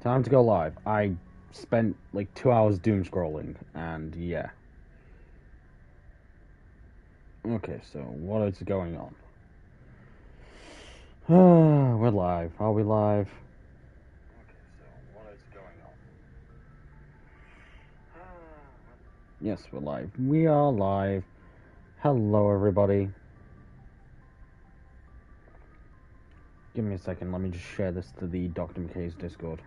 Time to go live. I spent like 2 hours doom scrolling, and yeah. Okay, so what is going on? We're live. Are we live? Okay, so what is going on? Yes, we're live. We are live. Hello, everybody. Give me a second. Let me just share this to the Dr. McKay's Discord.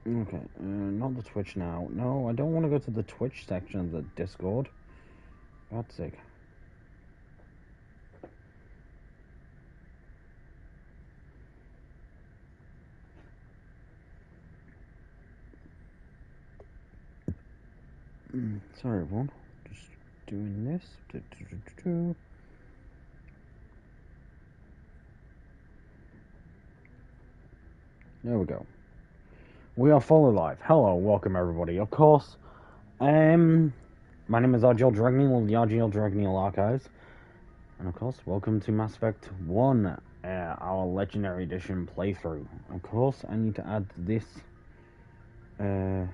Okay, not the Twitch now. No, I don't want to go to the Twitch section of the Discord. God's sake. Sorry, everyone. Just doing this. There we go. We are fully live. Hello, welcome everybody. Of course, my name is RGL Dragneel of the RGL Dragneel Archives. And of course, welcome to Mass Effect 1, our Legendary Edition playthrough. Of course, I need to add this, so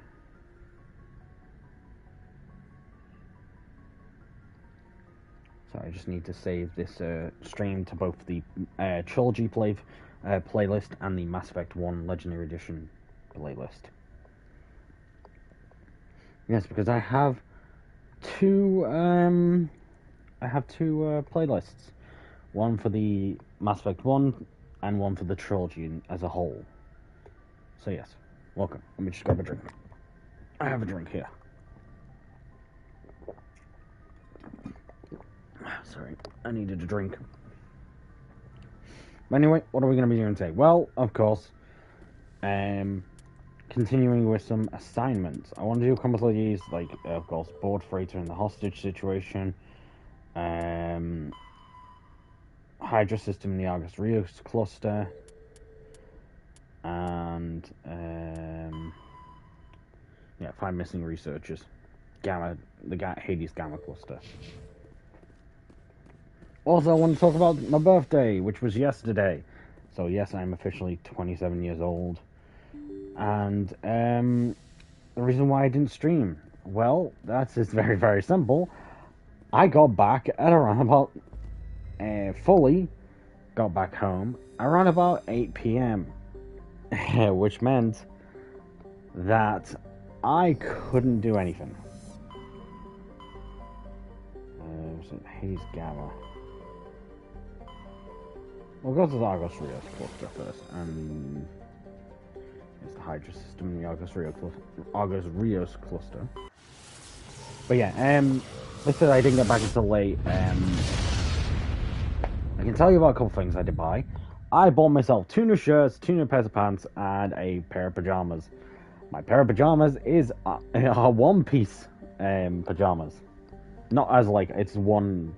I just need to save this stream to both the Trilogy playlist and the Mass Effect 1 Legendary Edition playlist. Yes, because I have two playlists. One for the Mass Effect 1 and one for the trilogy as a whole. So yes, welcome. Let me just grab a drink. I have a drink here. Sorry, I needed a drink. But anyway, what are we going to be doing today? Well, of course, continuing with some assignments. I want to do a couple of these, like, of course, board freighter and the hostage situation, Hydra system in the Argus Rios cluster, and, yeah, 5 missing researchers. The Hades Gamma cluster. Also, I want to talk about my birthday, which was yesterday. So, yes, I'm officially 27 years old. And the reason why I didn't stream, well, that's just very, very simple. I got back at around about, fully got back home around about 8 p.m. which meant that I couldn't do anything. Hades Gamma. We'll go to the Argus Rios cluster first, and it's the Hydra system in the Argus Rios cluster. But yeah, they said I didn't get back until late. I can tell you about a couple things I did buy. I bought myself 2 new shirts, 2 new pairs of pants, and a pair of pajamas. My pair of pajamas is a one-piece pajamas. Not as like it's one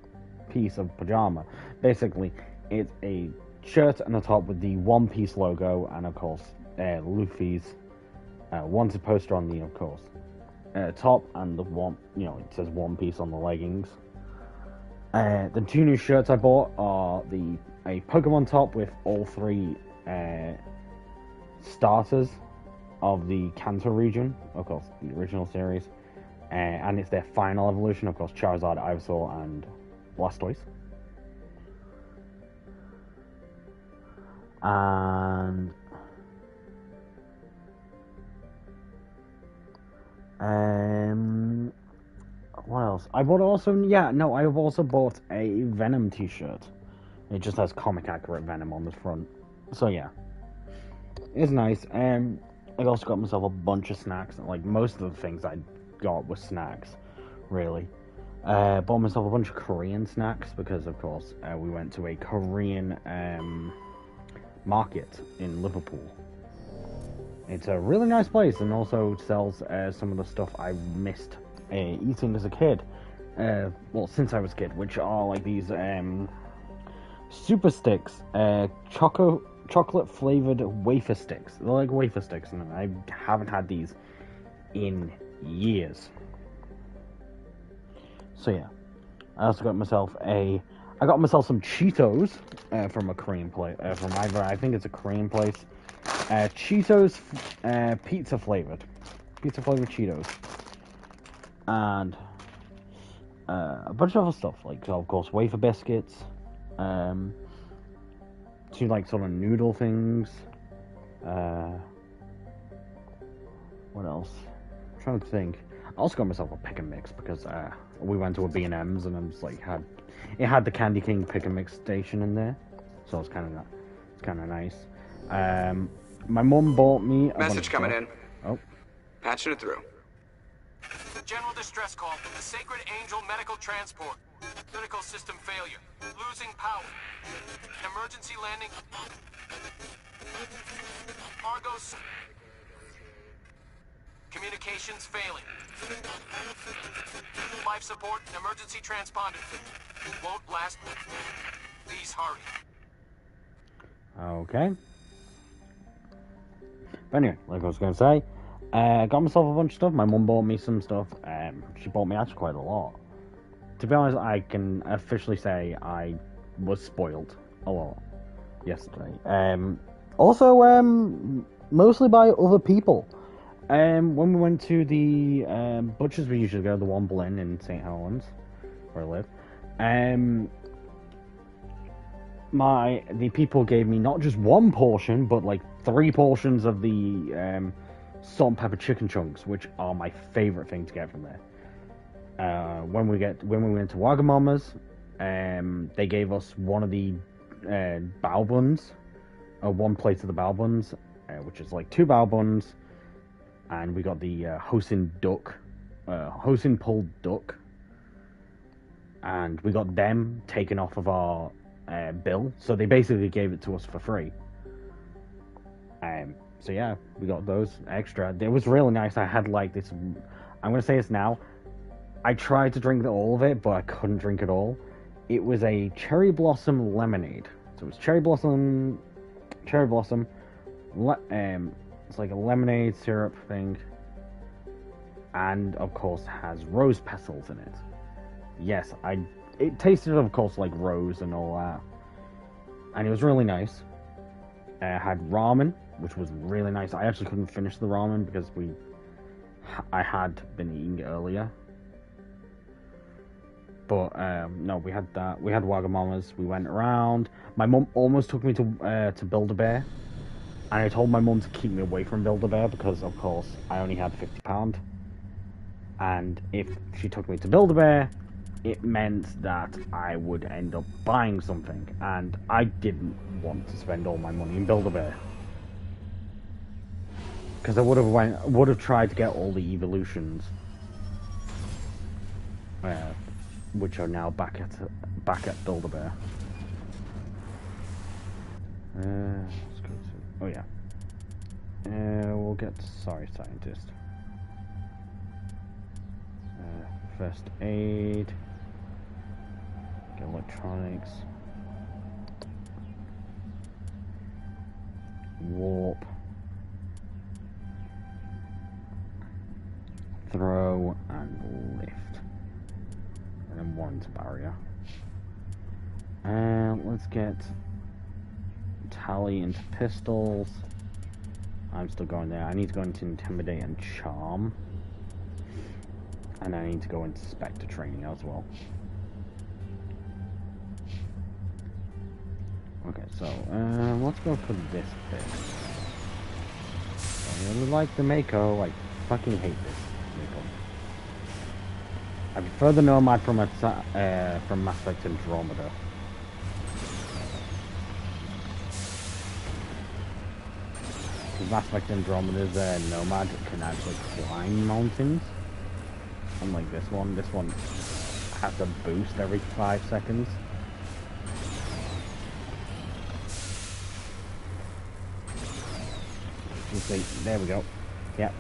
piece of pajama. Basically, it's a shirt and a top with the One Piece logo, and of course, Luffy's wanted poster on the, of course, top, and the one, it says One Piece on the leggings. The 2 new shirts I bought are a Pokemon top with all 3 starters of the Kanto region, of course, the original series, and it's their final evolution, of course, Charizard, Ivysaur, and Blastoise. And what else? I bought I've also bought a Venom t-shirt. It just has comic accurate Venom on the front. So yeah, it's nice. I also got myself a bunch of snacks. Like most of the things I got were snacks, really. Bought myself a bunch of Korean snacks because, of course, we went to a Korean market in Liverpool. It's a really nice place, and also sells some of the stuff I missed eating as a kid. Well, since I was a kid, which are like these super sticks, chocolate flavored wafer sticks. They're like wafer sticks, and I haven't had these in years. So yeah, I also got myself I got myself some Cheetos from a Korean place. From either, I think it's a Korean place. Cheetos, pizza flavored Cheetos, and a bunch of other stuff like, of course, wafer biscuits, two like sort of noodle things. What else? I'm trying to think. I also got myself a pick and mix because we went to a B&M's and I was like it had the Candy King pick and mix station in there, so it's kind of nice. My mum bought me a message coming in. Oh, patching it through. General distress call from the Sacred Angel Medical Transport. Critical system failure. Losing power. Emergency landing. Argos. Communications failing. Life support and emergency transponder. Won't last. Please hurry. Okay. But anyway, like I was going to say, got myself a bunch of stuff. My mum bought me some stuff. She bought me actually quite a lot. To be honest, I can officially say I was spoiled a lot yesterday. Also, mostly by other people. When we went to the butchers we usually go, the Womble Inn in St. Helens, where I live, the people gave me not just one portion, but like 3 portions of the salt and pepper chicken chunks, which are my favorite thing to get from there. When we went to Wagamama's, they gave us one of the bao buns, one plate of the bao buns, which is like 2 bao buns, and we got the Hosin pulled duck, and we got them taken off of our bill, so they basically gave it to us for free. So yeah, we got those extra. It was really nice. I had like this. I'm gonna say this now. I tried to drink all of it, but I couldn't drink it all. It was a cherry blossom lemonade. So it was cherry blossom. It's like a lemonade syrup thing, and of course has rose petals in it. Yes, it tasted, of course, like rose and all that, and it was really nice. Had ramen, which was really nice. I actually couldn't finish the ramen because I had been eating it earlier. But no, we had that. We had Wagamama's. We went around. My mum almost took me to Build-A-Bear, and I told my mum to keep me away from Build-A-Bear because, of course, I only had £50. And if she took me to Build-A-Bear, it meant that I would end up buying something, and I didn't want to spend all my money in Build-A-Bear. Because I would have tried to get all the evolutions, which are now back at Build-A-Bear. Let's go to, oh yeah. We'll get Sorry Scientist. First aid. Get electronics. Warp. Throw and lift. And then one's barrier. And let's get Tally into pistols. I'm still going there. I need to go into Intimidate and Charm. And I need to go into Spectre training as well. Okay, so let's go for this bit. I really like the Mako. I fucking hate this Mako. I prefer the Nomad from Mass Effect Andromeda. Because Mass Effect Andromeda's Nomad can actually climb mountains. Unlike this one has a boost every 5 seconds. You see, there we go. Yep.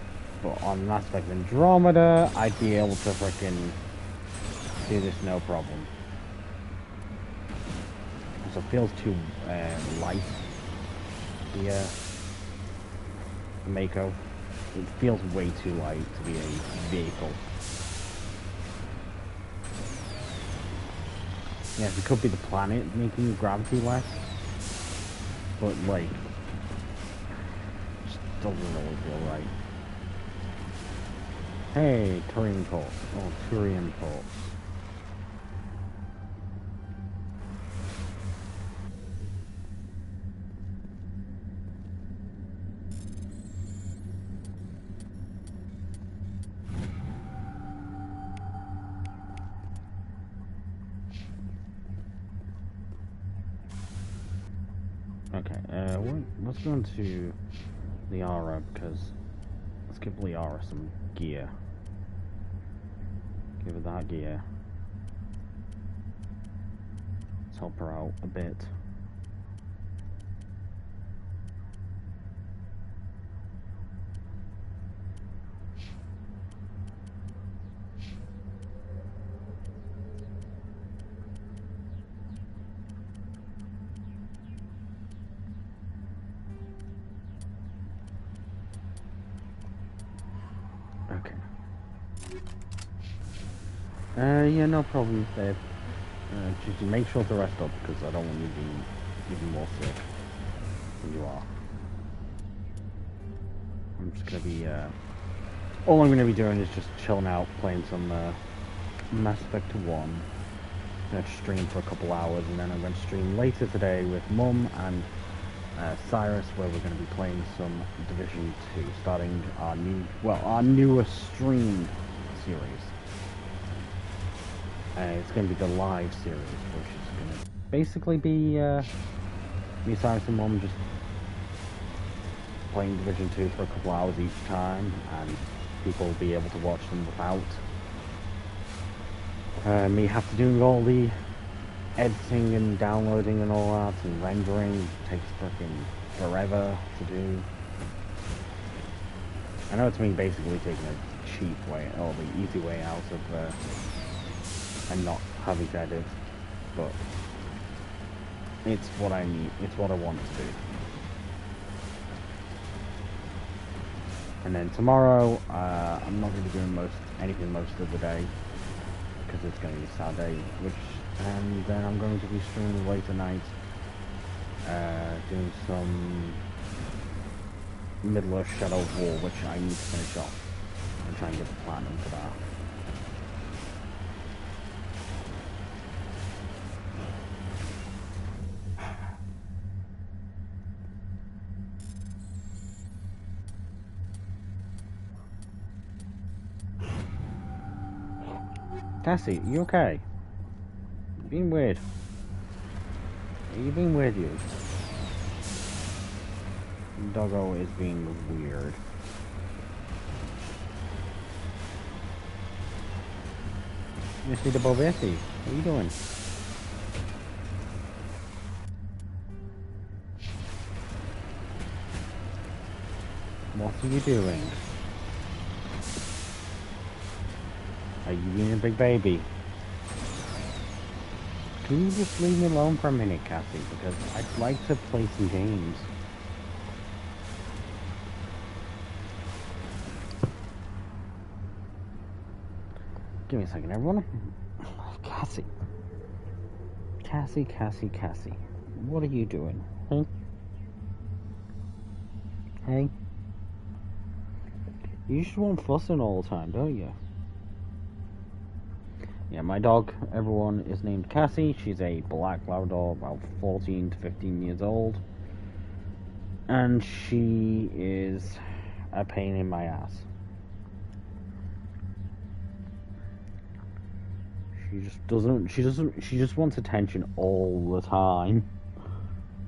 But on Mass Effect Andromeda, I'd be able to frickin' do this no problem. So it feels too light. The Mako. It feels way too light to be a vehicle. Yes, it could be the planet making gravity less, but like, just doesn't really feel right. Hey, Turian Pulse. Oh, Turian Pulse. Okay, let's go into Liara, because let's give Liara some gear. Give her that gear. Let's help her out a bit. Okay. Yeah, no problem, babe. Just make sure to rest up, because I don't want you to be even more sick than you are. I'm just gonna be, all I'm gonna be doing is just chilling out, playing some, Mass Effect 1. I'm gonna stream for a couple hours, and then I'm gonna stream later today with Mum and Cyrus, where we're going to be playing some Division 2, starting our newest streamed series. It's going to be the live series, which is going to basically be me, Cyrus, and Mum just playing Division 2 for a couple hours each time, and people will be able to watch them without me have to do all the editing and downloading and all that, and rendering takes freaking forever to do. I know it's me basically taking a cheap way, or the easy way out of and not having to edit, but it's what I need, it's what I want to do. And then tomorrow, I'm not going to be doing anything most of the day, because it's going to be Saturday, and then I'm going to be streaming late tonight, doing some Middle-earth Shadow of War, which I need to finish off, and try and get the platinum for that. Cassie, you okay? You're being weird. You're being weird, you. Doggo is being weird. Mr. Bobessi, what are you doing? What are you doing? Are you being a big baby? Can you just leave me alone for a minute, Cassie? Because I'd like to play some games. Give me a second, everyone. Cassie. Cassie. What are you doing? Hey? Hey? You just want fussing all the time, don't you? Yeah, my dog, everyone, is named Cassie. She's a black Labrador, about 14 to 15 years old. And she is a pain in my ass. She just wants attention all the time.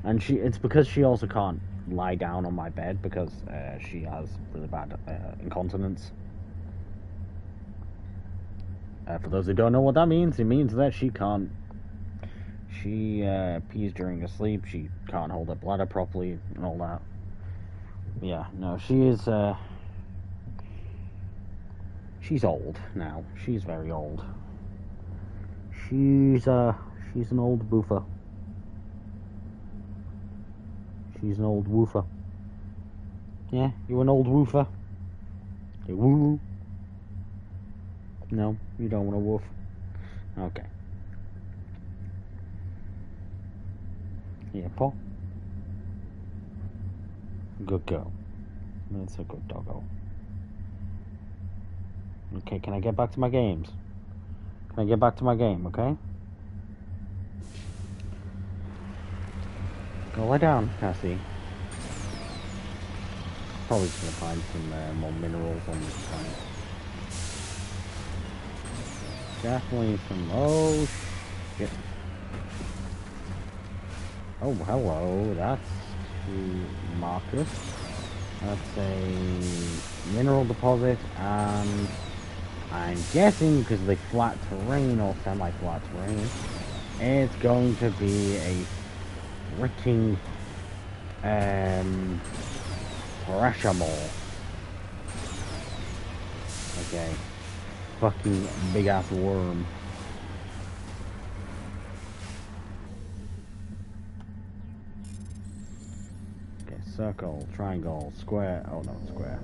And it's because she also can't lie down on my bed because she has really bad incontinence. For those who don't know what that means, it means that she pees during her sleep, she can't hold her bladder properly, and all that. Yeah, no, she's old now. She's very old. She's an old boofer. She's an old woofer. Yeah, you an old woofer? You woo? No, you don't want to woof. Okay. Yeah, Paul. Good girl. That's a good doggo. Okay, can I get back to my games? Can I get back to my game, okay? Go lie down, Cassie. Probably just gonna find some more minerals on this planet. Definitely some. Oh shit. Oh, hello. That's Marcus. That's a mineral deposit, and I'm guessing because of the flat terrain or semi-flat terrain, it's going to be a freaking pressure mole. Okay. Fucking big ass worm. Okay, circle, triangle, square. Oh no, square.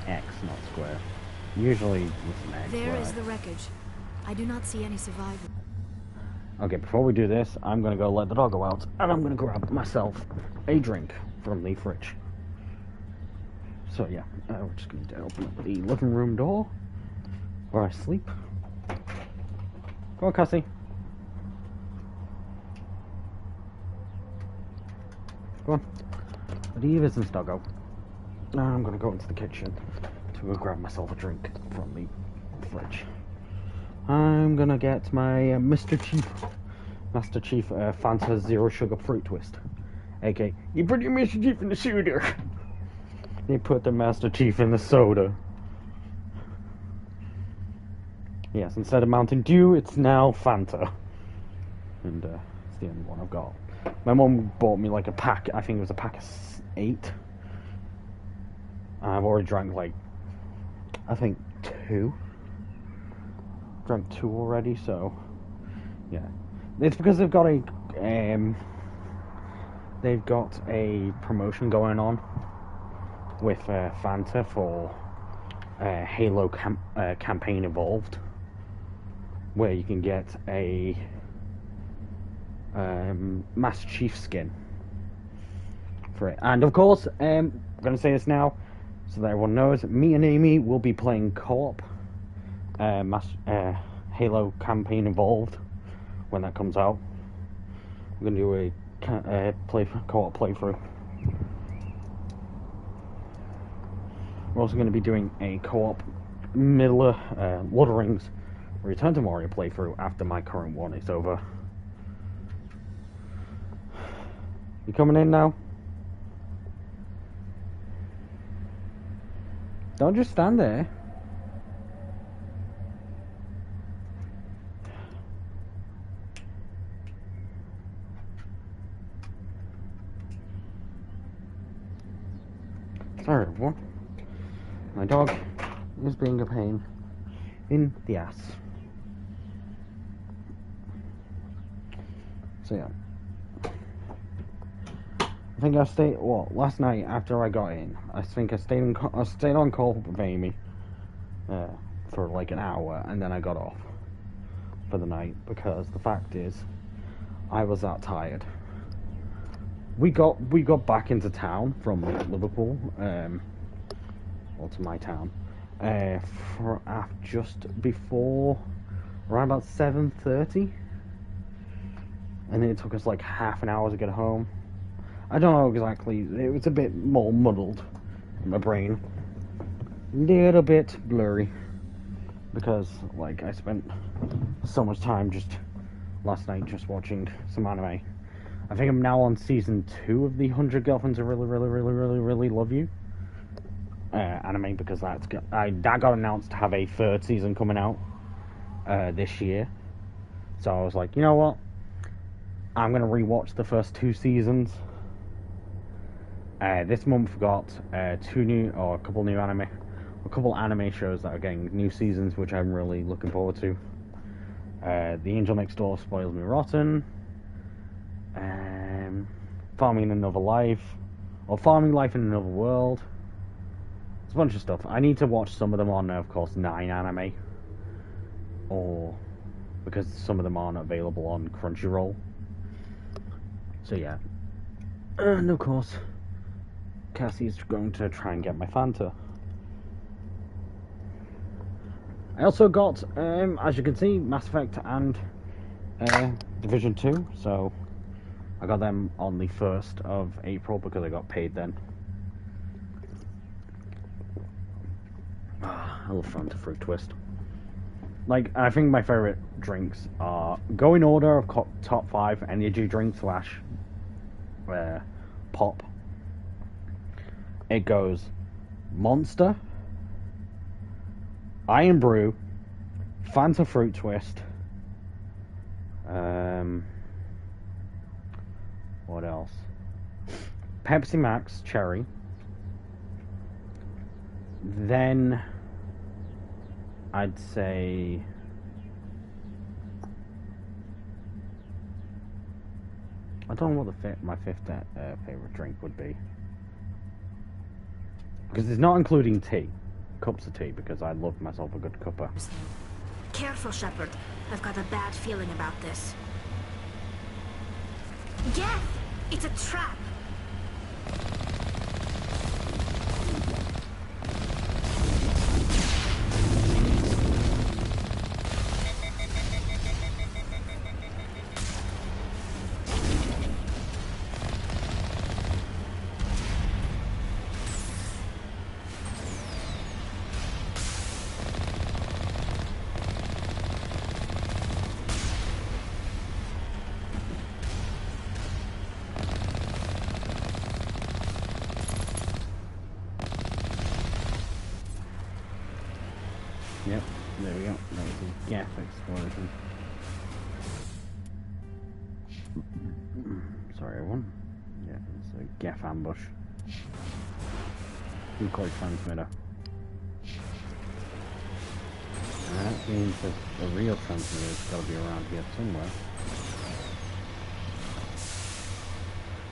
X, not square. Usually it's an X. There right? is the wreckage. I do not see any survivors. Okay, before we do this, I'm gonna go let the dog go out, and I'm gonna grab myself a drink from the fridge. So yeah, we're just going to open up the living room door where I sleep. Go on, Cassie. Go on. Leave us and doggo. Now I'm going to go into the kitchen to go grab myself a drink from the fridge. I'm going to get my Master Chief Fanta Zero Sugar Fruit Twist. Okay, you put your Master Chief in the soda. You put the Master Chief in the soda. Yes, instead of Mountain Dew, it's now Fanta. And it's the only one I've got. My mum bought me like a pack, I think it was a pack of 8. I've already drank like, I think 2. Drank 2 already, so yeah. It's because they've got a promotion going on with Fanta for Halo campaign Evolved, where you can get a Master Chief skin for it. And of course, I'm going to say this now so that everyone knows, me and Amy will be playing co-op Halo campaign Evolved when that comes out. We're going to do a co-op playthrough. We're also going to be doing a co-op Lord of the Rings Return to Moria playthrough after my current one is over. You coming in now? Don't just stand there. Sorry, everyone. My dog is being a pain in the ass. So yeah. I think I stayed, last night after I got in, I think I stayed on call with Amy for like an hour, and then I got off for the night, because the fact is, I was that tired. We got back into town from Liverpool, or to my town, for just before around about 7:30, and it took us like half an hour to get home. I don't know exactly. It was a bit more muddled in my brain, a little bit blurry, because like I spent so much time last night just watching some anime. I think I'm now on season 2 of the 100 Girlfriends I really love you anime, because that got announced to have a 3rd season coming out this year. So I was like, you know what? I'm gonna rewatch the first 2 seasons. This month got a couple anime shows that are getting new seasons, which I'm really looking forward to. The Angel Next Door Spoils Me Rotten. Farming Another Life, or Farming Life in Another World. It's a bunch of stuff. I need to watch some of them on, of course, 9 Anime, or because some of them aren't available on Crunchyroll. So yeah. And of course, Cassie's going to try and get my Fanta. I also got, as you can see, Mass Effect and Division 2, so I got them on the 1st of April because I got paid then. I love Fanta Fruit Twist. Like, I think my favourite drinks are, go in order of top 5 energy drink slash pop. It goes Monster, Iron Brew, Fanta Fruit Twist, what else? Pepsi Max Cherry. Then I'd say I don't know what my fifth favorite drink would be, because it's not including tea, cups of tea, because I love myself a good cuppa. Careful, Shepard. I've got a bad feeling about this. Geth! It's a trap! Yep, there we go. That was a Geth explosion. Sorry, everyone. Yeah, it's a Geth ambush. Decoy transmitter. And that means that the real transmitter's got to be around here somewhere.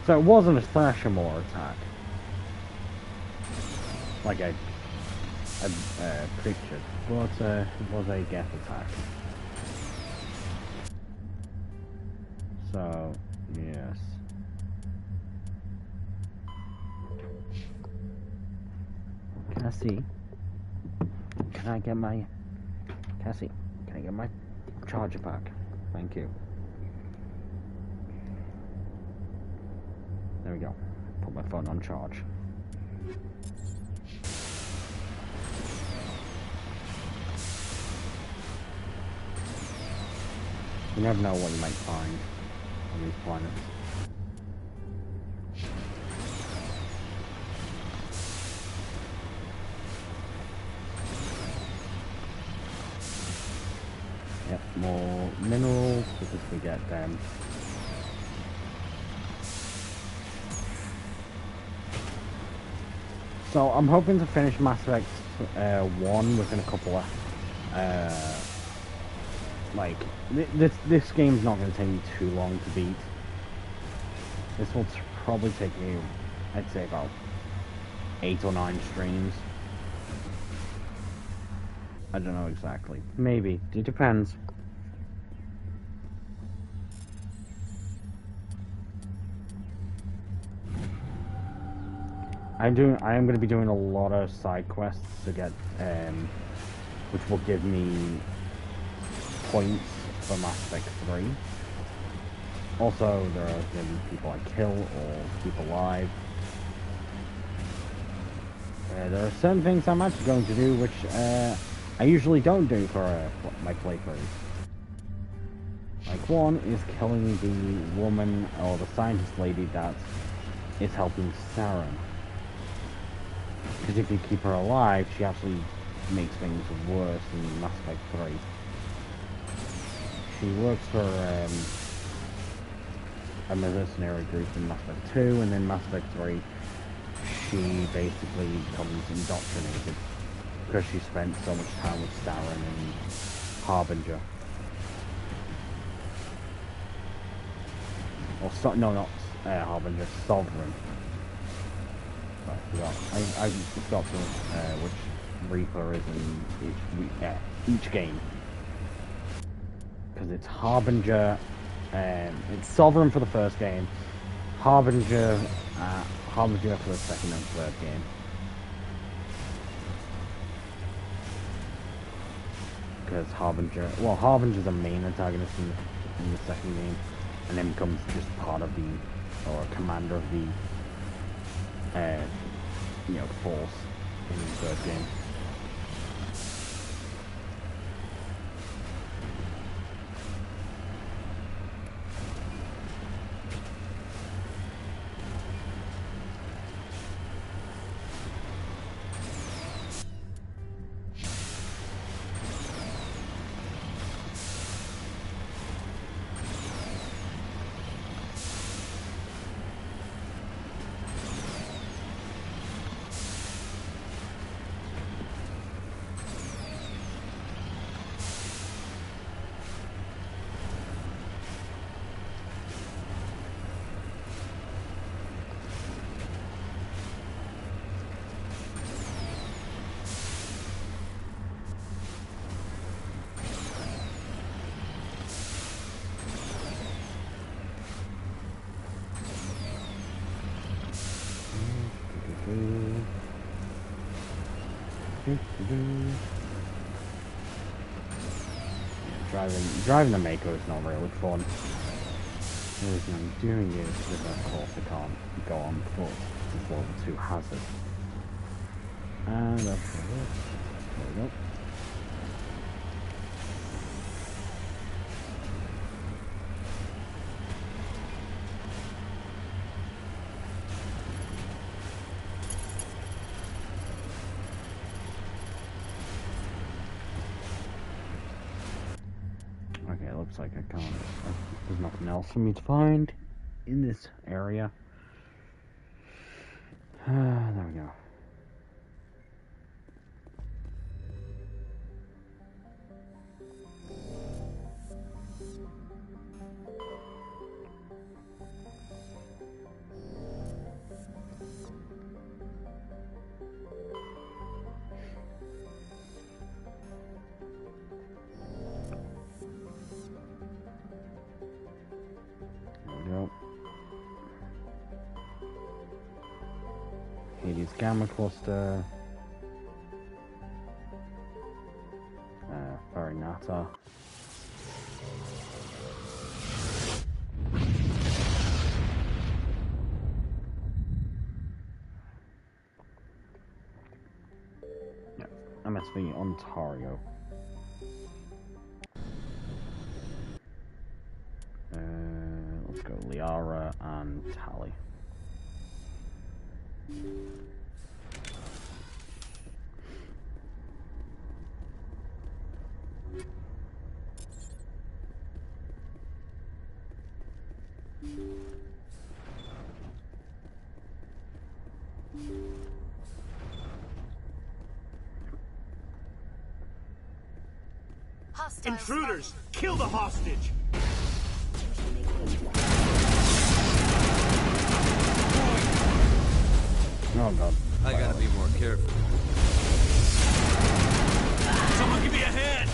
So it wasn't a Thrashamore attack, like I pictured, but it was a Geth attack. So, yes. Cassie, can I get my... Cassie, can I get my charger back? Thank you. There we go. Put my phone on charge. You never know what you might find on these planets. Yep, more minerals, because we get them. So I'm hoping to finish Mass Effect 1 within a couple of like this game's not going to take me too long to beat. This will probably take me, I'd say, about 8 or 9 streams. I don't know exactly. Maybe. It depends. I am going to be doing a lot of side quests to get, which will give me points for Mass Effect 3. Also, there are going to be people I kill or keep alive. There are certain things I'm actually going to do which I usually don't do for my playthroughs. Like, one is killing the woman or the scientist lady that is helping Saren. Because if you keep her alive, she actually makes things worse in Mass Effect 3. She works for a mercenary group in Mass Effect 2, and then Mass Effect 3, she basically becomes indoctrinated because she spent so much time with Saren and Harbinger. Or no, not Harbinger, Sovereign. I forgot which Reaper is in each game. because it's Harbinger. It's Sovereign for the first game, Harbinger for the second and third game. Because Harbinger's a main antagonist in the second game, and then becomes just part of or commander of the, force in the third game. Driving the Mako is not really fun. The reason I'm doing it is because of course I can't go on foot. It's level 2 hazard. And that's it. There we go. Okay, looks like I can't. There's nothing else for me to find in this area. There we go. Hades Gamma Cluster, Farinata. Yeah, MSV Ontario. Let's go Liara and Tally. Intruders! Kill the hostage! Oh god. I gotta be more careful. Someone give me a hand!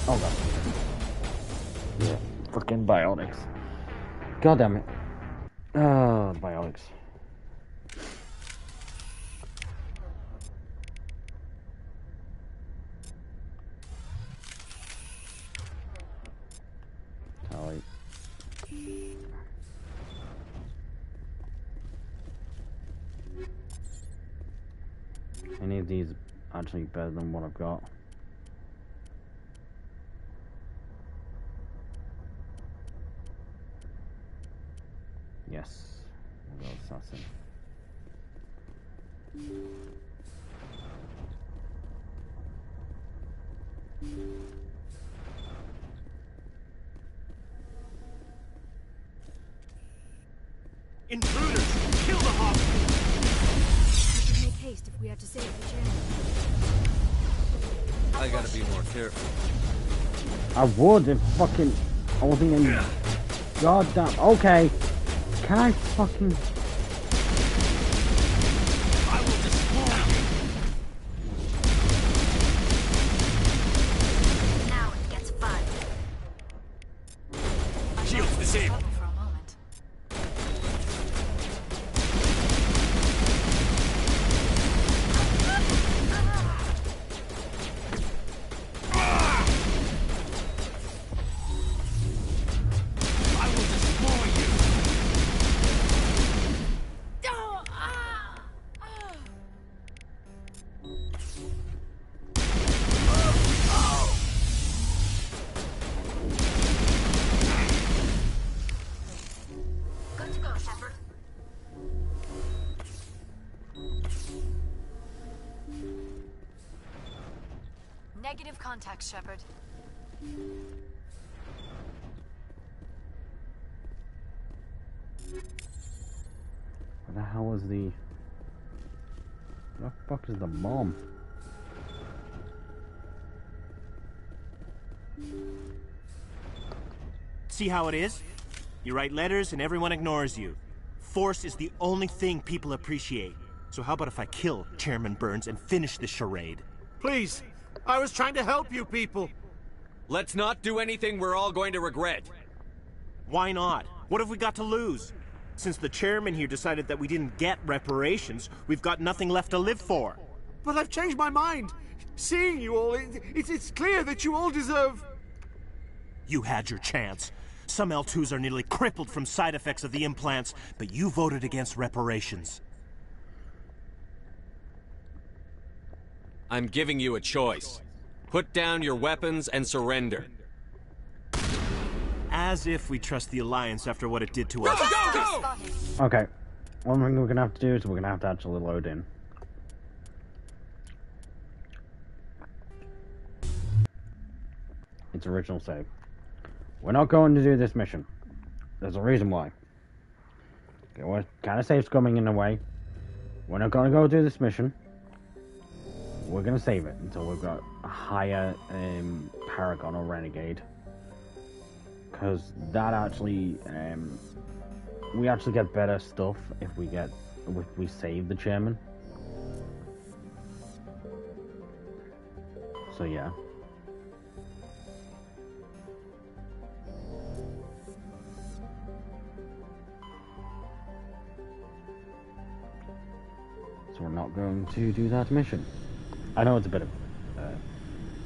Oh god. Yeah. Freaking biotics. God damn it. Biotics. Tally. Any of these actually better than what I've got? Yes. We'll go assassin. Intruders! Kill the hostage! We should make haste if we are to save the journey. I gotta be more careful. I would if fucking I wasn't in goddamn okay. Can I fucking I will destroy you! Now it gets fun. Negative contact, Shepard. Where the hell is the... Where the fuck is the bomb? See how it is? You write letters and everyone ignores you. Force is the only thing people appreciate. So how about if I kill Chairman Burns and finish this charade? Please, I was trying to help you people. Let's not do anything we're all going to regret. Why not? What have we got to lose? Since the chairman here decided that we didn't get reparations, we've got nothing left to live for. But I've changed my mind. Seeing you all, it's clear that you all deserve... You had your chance. Some L2s are nearly crippled from side effects of the implants, but you voted against reparations. I'm giving you a choice. Put down your weapons and surrender. As if we trust the Alliance after what it did to us. Go! Okay. One thing we're gonna have to do is we're gonna have to actually load in. Its original save. We're not going to do this mission. There's a reason why. Okay, what kind of save's coming in the way? We're not gonna go do this mission. We're gonna save it until we've got a higher Paragon or Renegade. Because that actually, we actually get better stuff if we save the chairman. So yeah. So we're not going to do that mission. I know it's a bit of,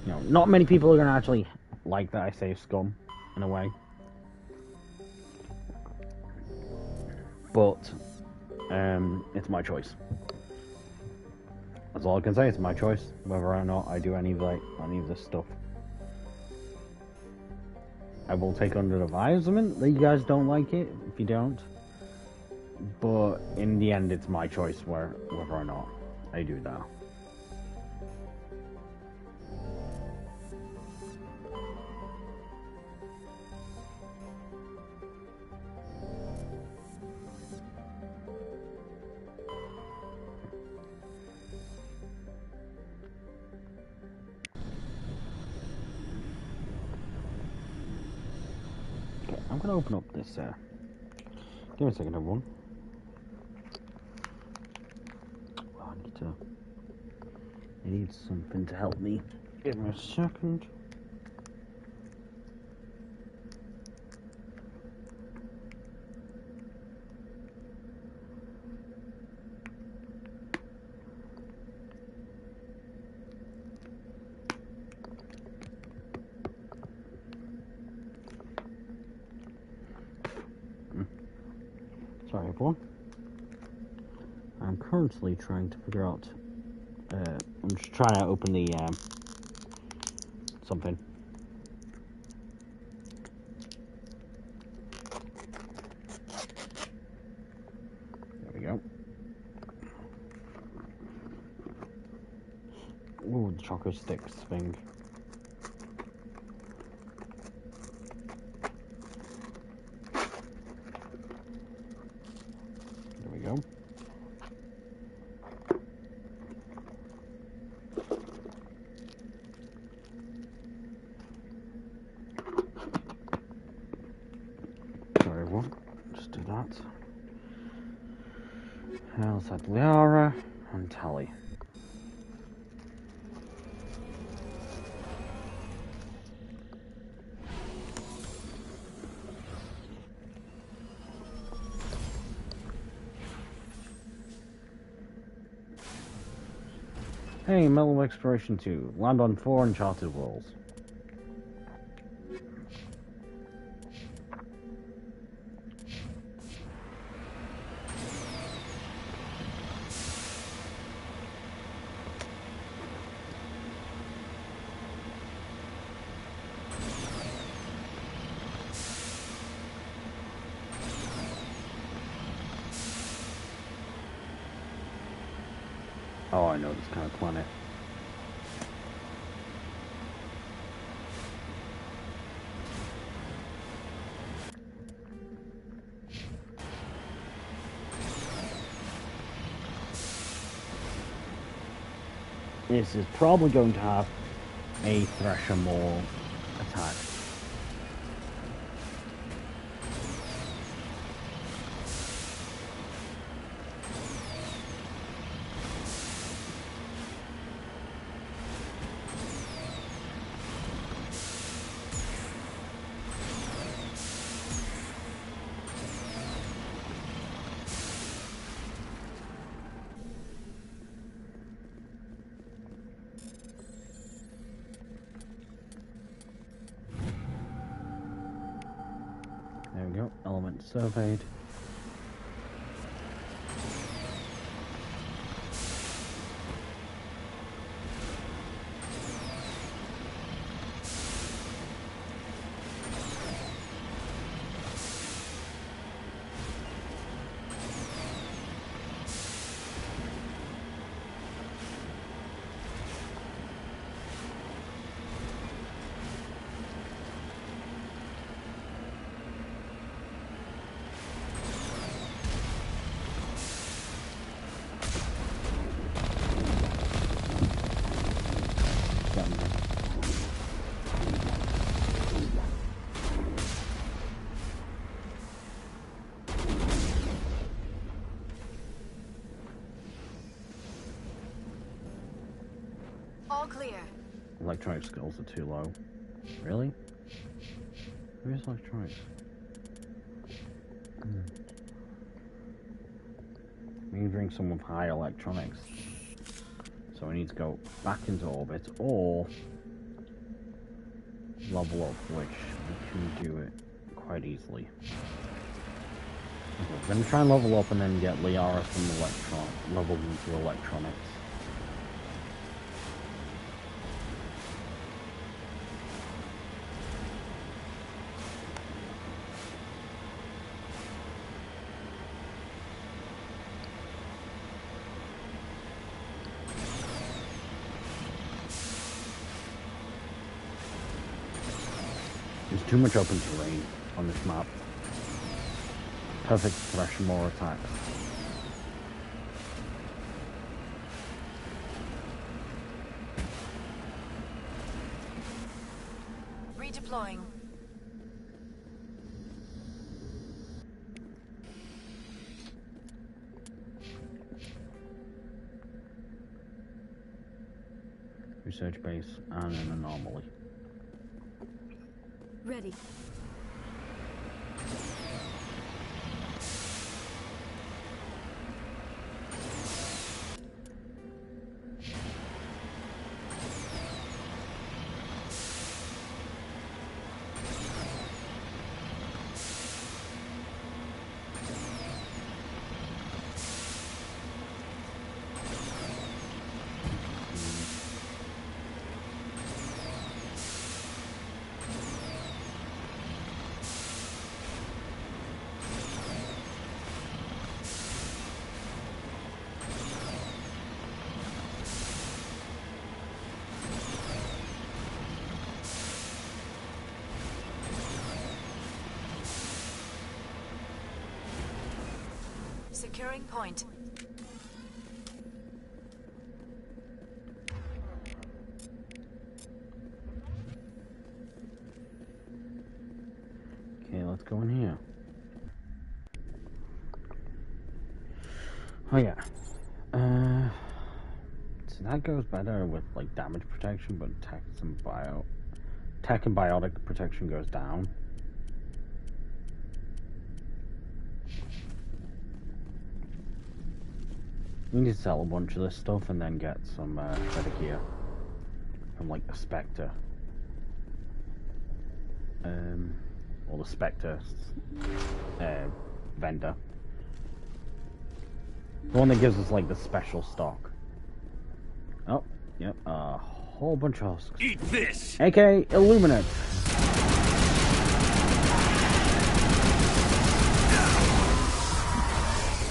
you know, not many people are going to actually like that I save scum, in a way. But, it's my choice. That's all I can say, it's my choice, whether or not I do any of this stuff. I will take under advisement that you guys don't like it, if you don't. But in the end, it's my choice whether or not I do that. Okay, I'm gonna open up this. Give me a second, everyone. I need something to help me. Give me a second. Sorry, everyone. I'm currently trying to figure out. I'm just trying to open the something. There we go. Ooh, the chocolate sticks thing. There we go. Just do that. How's that? Liara and Tally. Hey, Metal Exploration 2. Land on 4 Uncharted Worlds. Oh, I know this kind of planet. This is probably going to have a Thresher Maul attack. There we go, element surveyed. All clear. Electronic skills are too low. Really? Where's electronics? We need to bring someone with high electronics. So we need to go back into orbit or level up, which we can do it quite easily. Okay, we're going to try and level up and then get Liara some leveled into electronics. There's too much open terrain on this map. Perfect Thresher Maul attack. Redeploying. Research base and an anomaly. Ready. Securing point. Okay, let's go in here. Oh yeah. So that goes better with like damage protection, but tech and biotic protection goes down. We need to sell a bunch of this stuff and then get some better gear from like the Spectre. Or the Spectre vendor. The one that gives us like the special stock. Oh, yep, a whole bunch of husks. Eat this! AK Illuminate.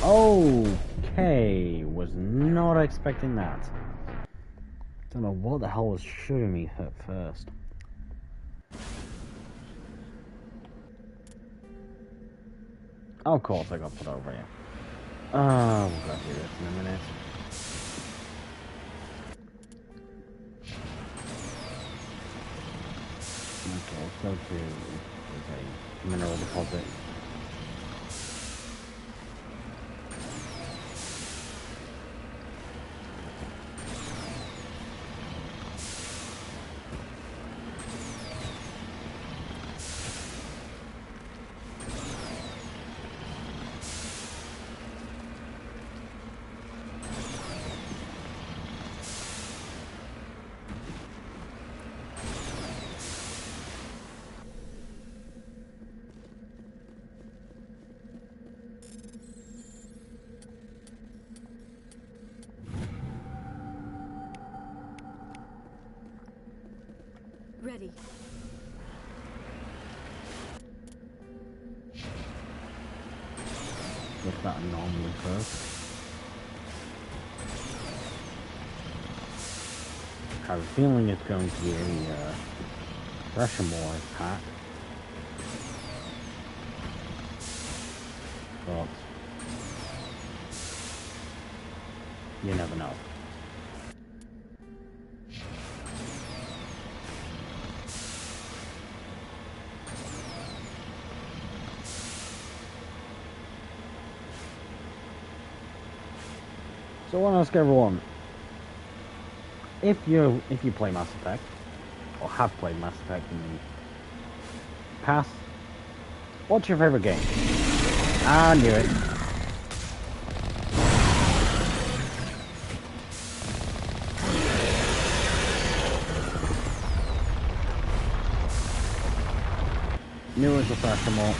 Okay, was not expecting that. Don't know what the hell was shooting me at first. Of course I got put over here. We'll go through this in a minute. Okay, so too is a mineral deposit. Ready. What's that anomaly first? I have a feeling it's going to be a pressure more attack. But you never know. So I want to ask everyone, if you play Mass Effect, or have played Mass Effect in the past, what's your favorite game? I knew it. Knew it was a freshman.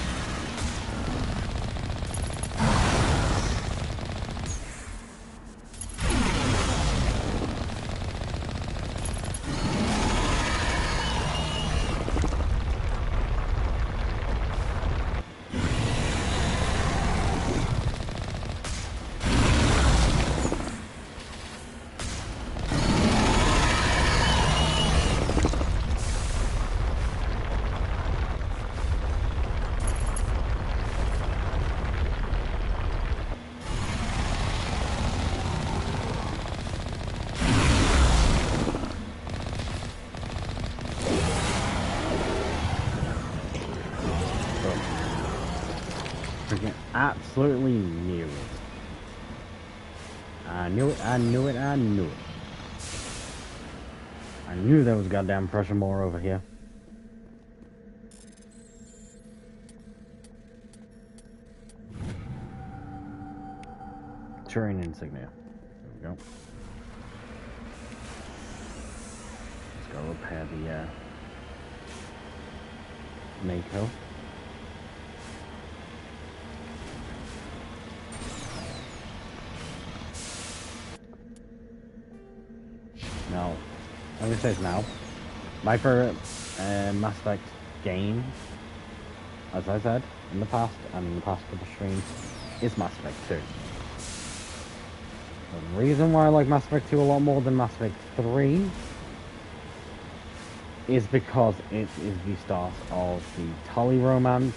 Absolutely knew it. I knew it, I knew it, I knew it. I knew there was goddamn pressure more over here. Terrain insignia. There we go. Let's go repair the Mako. Now, I'm gonna say this now. My favorite Mass Effect game, as I said in the past and in the past couple streams, is Mass Effect 2. The reason why I like Mass Effect 2 a lot more than Mass Effect 3 is because it is the start of the Tully romance,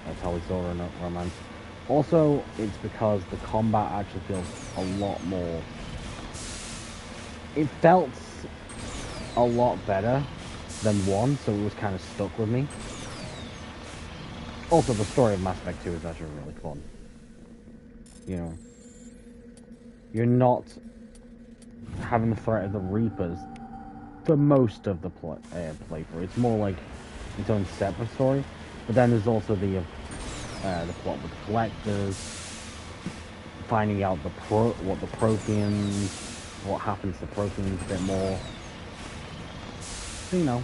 or Tully Zora romance. Also, it's because the combat actually feels a lot more. It felt a lot better than 1, so it was kind of stuck with me. Also, the story of Mass Effect 2 is actually really fun. You know, you're not having the threat of the Reapers for most of the playthrough. It's more like its own separate story. But then there's also the plot with the Collectors, finding out what the Protheans. What happens to Protheans a bit more. So, you know,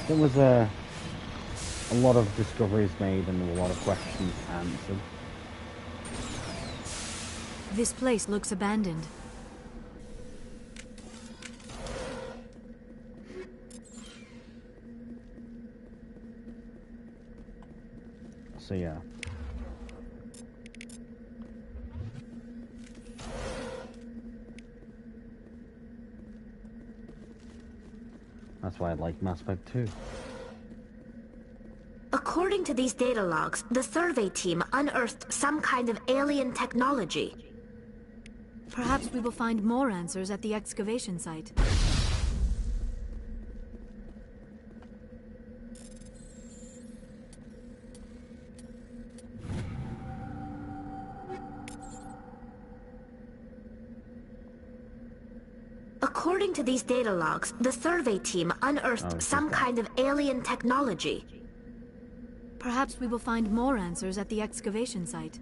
there was a lot of discoveries made and a lot of questions answered. This place looks abandoned. So yeah. That's why I like Mass Effect 2. According to these data logs, the survey team unearthed some kind of alien technology. Perhaps we will find more answers at the excavation site. According to these data logs, the survey team unearthed some kind of alien technology. Perhaps we will find more answers at the excavation site.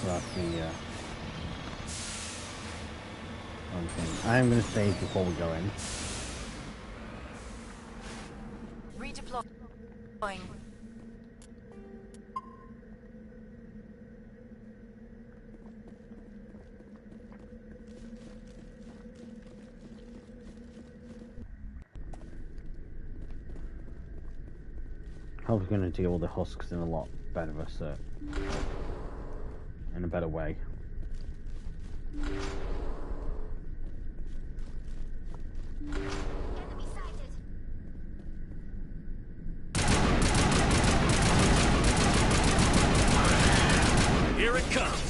So that's the one thing. I am going to save before we go in. Redeploying. How are we going to deal with the husks in a lot better in a better way? Enemy sighted. Here it comes.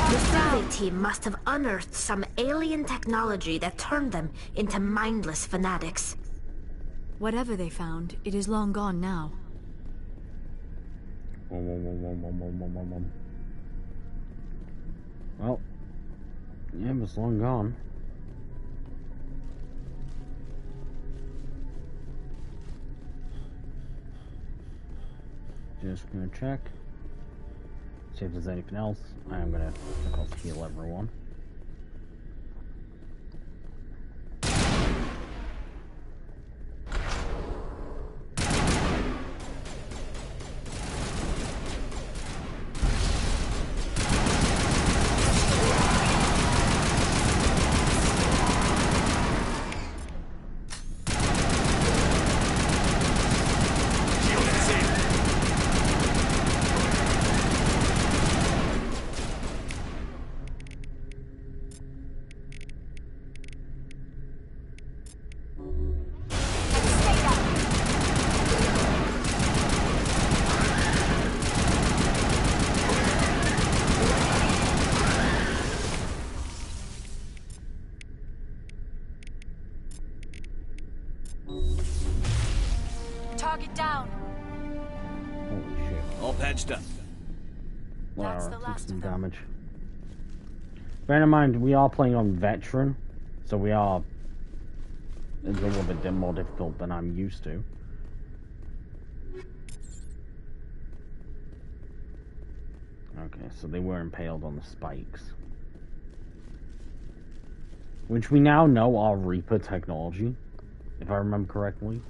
The survey team must have unearthed some alien technology that turned them into mindless fanatics. Whatever they found, it is long gone now. Well, yeah, it was long gone. Just gonna check. See if there's anything else. I am gonna, of course, heal everyone. Target down. Holy shit. All patched up. That's Wow, the took last some of them. damage. Bear in mind, we are playing on veteran, so we are. It's a little bit more difficult than I'm used to. Okay, so they were impaled on the spikes. Which we now know are Reaper technology, if I remember correctly.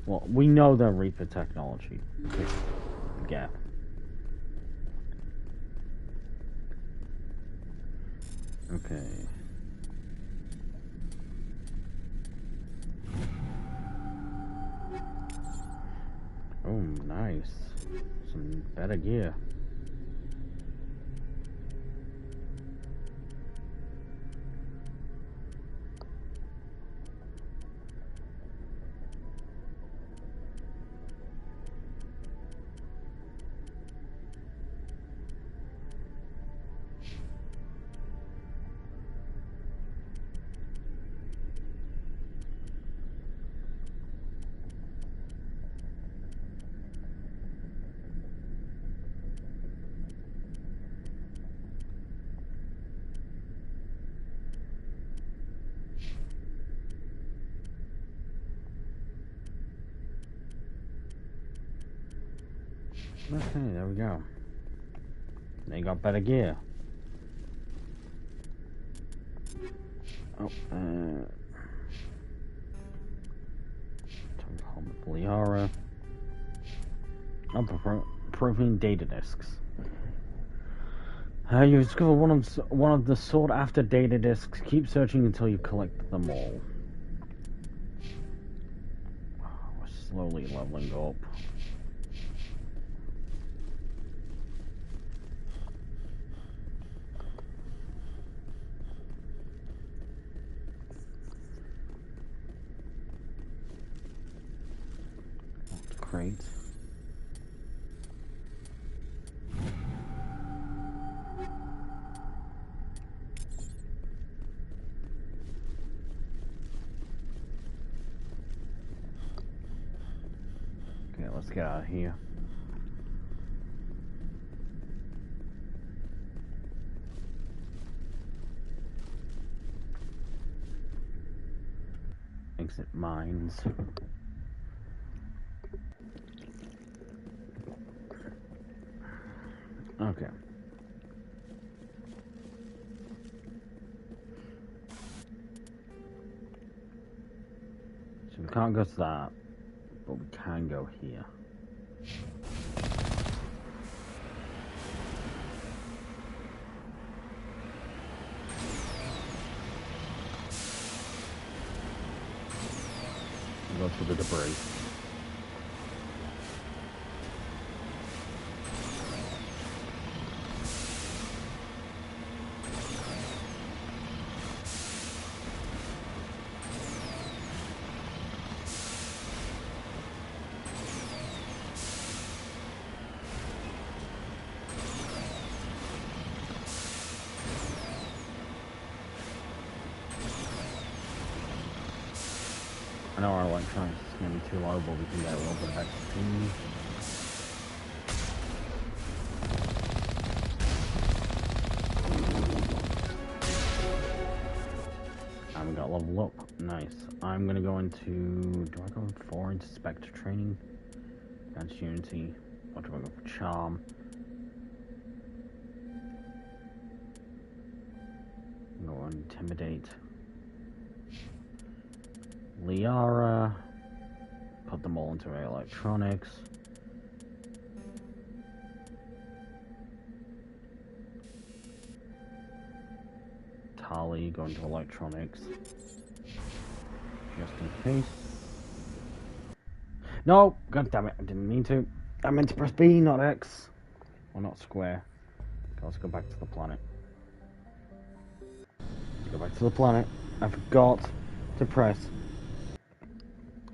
Well, we know they're Reaper technology. Yeah. Okay. Oh, nice. Some better gear. Okay, there we go. They got better gear. Oh, Liara. Proving data discs. You discover one of the sought after data discs. Keep searching until you collect them all. We're slowly leveling up. Great. Okay, let's get out of here. Exit mines. Okay. So we can't go to that, but we can go here. Go through the debris. I know our electronics is going to be too low, but we can get a little bit of XP. And we got level up. Nice. I'm going to go into... Do I go for Inspector Training? That's Unity. Or do I go for Charm? Go on Intimidate. Liara, put them all into electronics. Tali, go into electronics. Just in case. No! God damn it, I didn't mean to. I meant to press B, not X. Or not square. Okay, let's go back to the planet. Let's go back to the planet. I forgot to press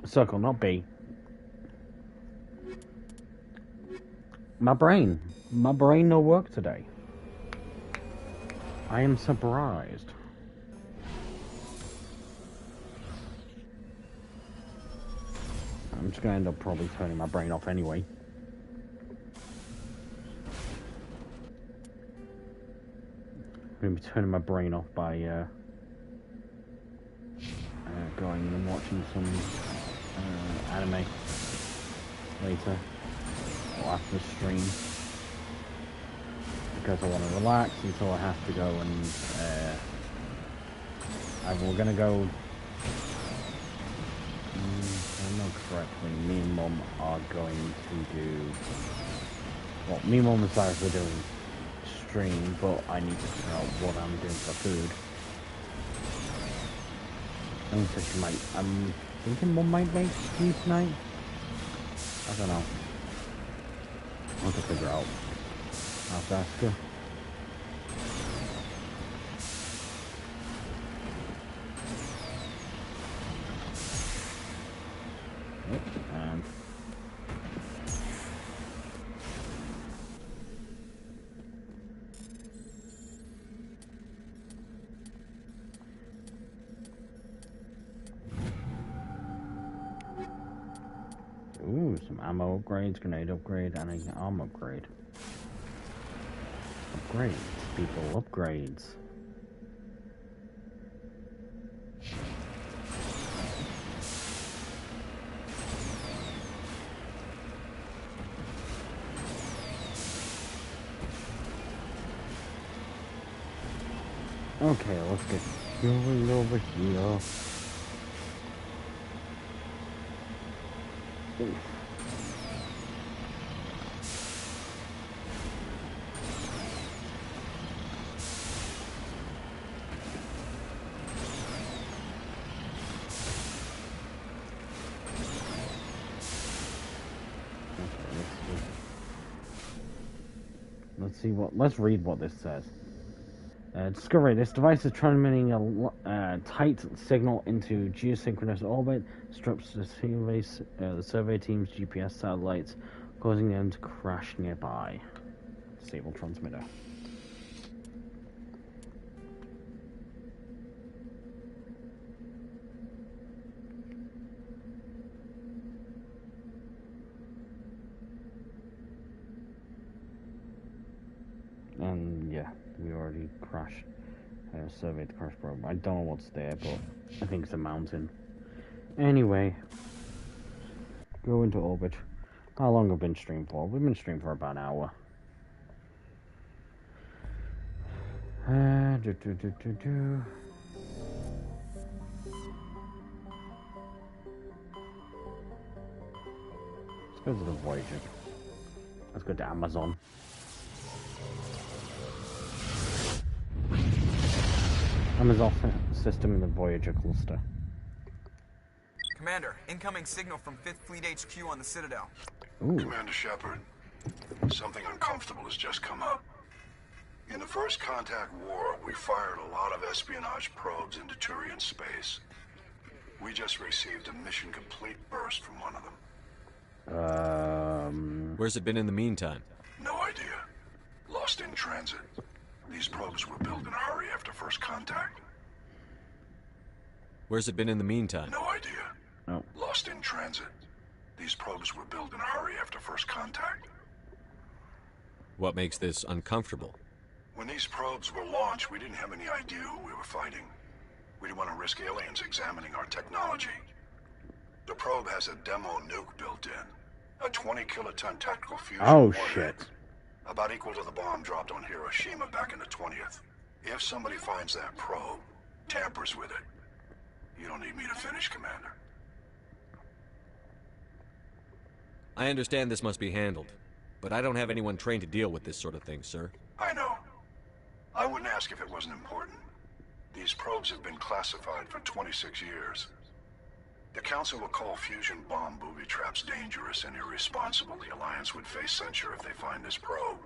circle, not B. My brain no work today. I am surprised. I'm just gonna end up probably turning my brain off anyway. I'm gonna be turning my brain off by going and watching some anime later or after the stream, because I want to relax until I have to go and we're gonna go. If I know correctly, me and Mum are going to do. Well, me and Mum and Cyrus are doing stream, but I need to figure out what I'm doing for food. I'm thinking Mum might make stew tonight. I don't know. I'll have to figure out. I'll have to ask her. Yep, and ooh, some ammo upgrades, grenade upgrade, and an arm upgrade. Upgrades, people, upgrades. Okay, let's get going over here. Ooh. Let's read what this says. Discovery. This device is transmitting a tight signal into geosynchronous orbit, disrupts the survey team's GPS satellites, causing them to crash nearby. Disable transmitter. And yeah, we already crashed. Surveyed the crash probe. I don't know what's there, but I think it's a mountain. Anyway, go into orbit. How long have we been streamed for? We've been streamed for about an hour. Let's go to the Voyager. Let's go to Amazon. Amazon system in the Voyager cluster. Commander, incoming signal from 5th Fleet HQ on the Citadel. Ooh. Commander Shepard, something uncomfortable has just come up. In the First Contact War, we fired a lot of espionage probes into Turian space. We just received a mission complete burst from one of them. Where's it been in the meantime? No idea. Lost in transit. These probes were built in a hurry after First Contact. Where's it been in the meantime? No idea. Oh. Lost in transit. These probes were built in a hurry after First Contact. What makes this uncomfortable? When these probes were launched, we didn't have any idea who we were fighting. We didn't want to risk aliens examining our technology. The probe has a demo nuke built in. A 20-kiloton tactical fusion warhead. Shit. About equal to the bomb dropped on Hiroshima back in the 20th. If somebody finds that probe, tampers with it, you don't need me to finish, Commander. I understand this must be handled, but I don't have anyone trained to deal with this sort of thing, sir. I know. I wouldn't ask if it wasn't important. These probes have been classified for 26 years. The Council will call fusion bomb booby traps dangerous and irresponsible. The Alliance would face censure if they find this probe.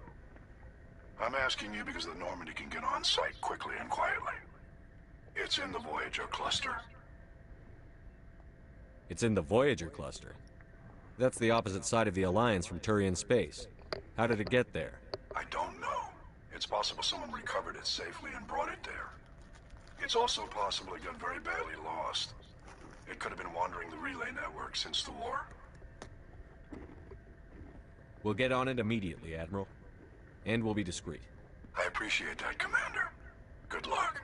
I'm asking you because the Normandy can get on site quickly and quietly. It's in the Voyager cluster. It's in the Voyager cluster. That's the opposite side of the Alliance from Turian space. How did it get there? I don't know. It's possible someone recovered it safely and brought it there. It's also possible it got very badly lost. It could have been wandering the relay network since the war. We'll get on it immediately, Admiral. And we'll be discreet. I appreciate that, Commander. Good luck.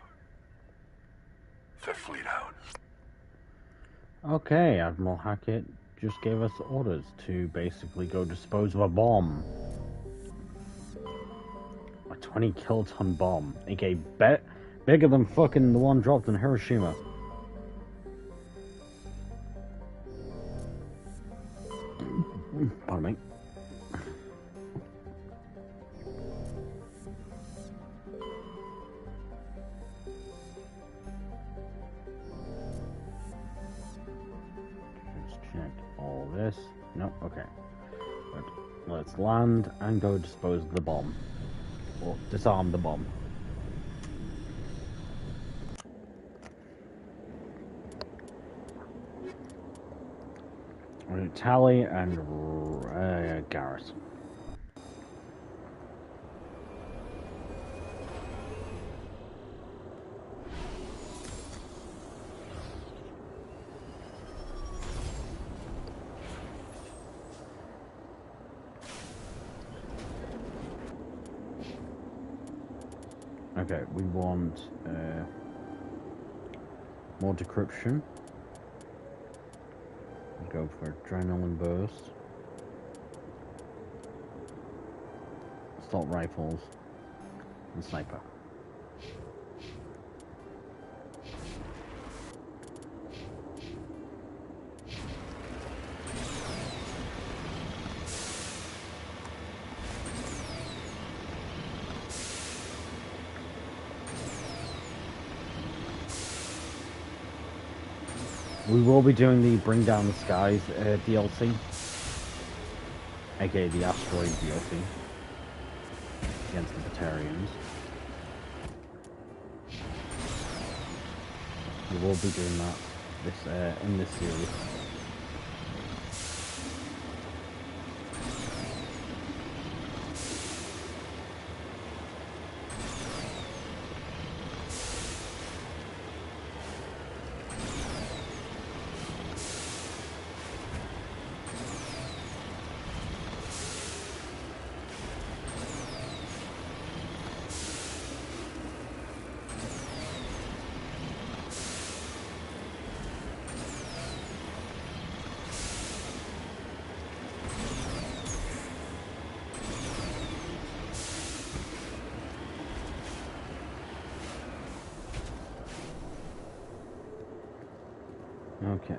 Fifth Fleet out. Okay, Admiral Hackett just gave us orders to basically go dispose of a bomb. A 20-kiloton bomb. aka bigger than fucking the one dropped in Hiroshima. Pardon me. Let's check all this. No, okay. Let's land and go dispose of the bomb. Or disarm the bomb. Tally and Garrus. Okay, we want more decryption. Go for adrenaline burst. Assault rifles. And sniper. We will be doing the Bring Down the Skies DLC, aka the Asteroid DLC, against the Batarians. We will be doing that in this series. Okay.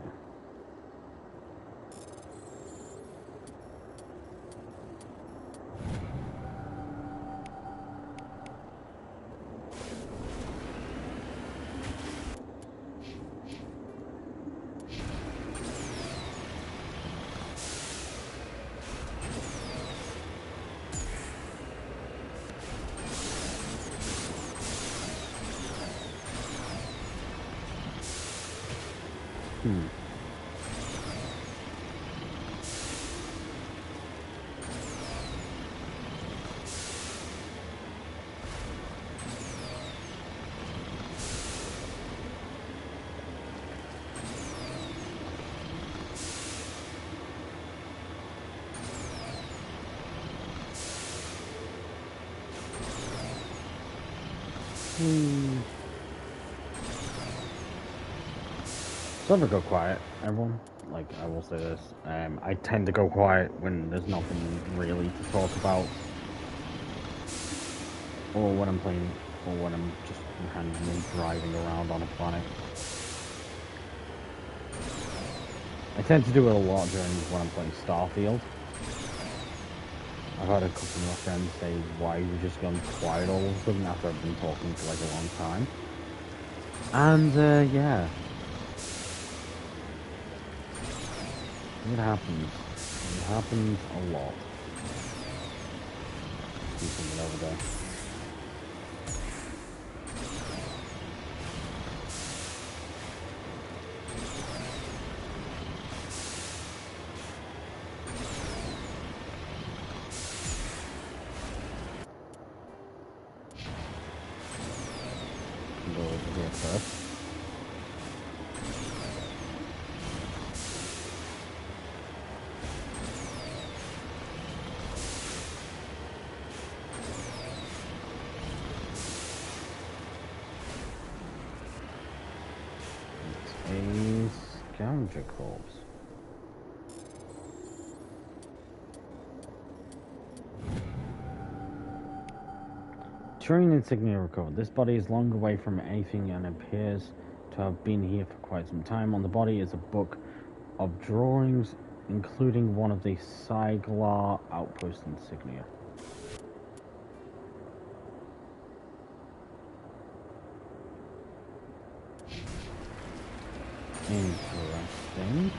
So never go quiet, everyone. Like, I will say this. I tend to go quiet when there's nothing really to talk about. Or when I'm playing, or when I'm just randomly driving around on a planet. I tend to do it a lot during when I'm playing Starfield. I've had a couple of my friends say, why you just gone quiet all of a sudden after I've been talking for like a long time. And, yeah. It happens. It happens a lot. See something over there. Go over here first. A scavenger corpse. Turing insignia recovered. This body is long away from anything and appears to have been here for quite some time. On the body is a book of drawings, including one of the Siglar outpost insignia. Interesting.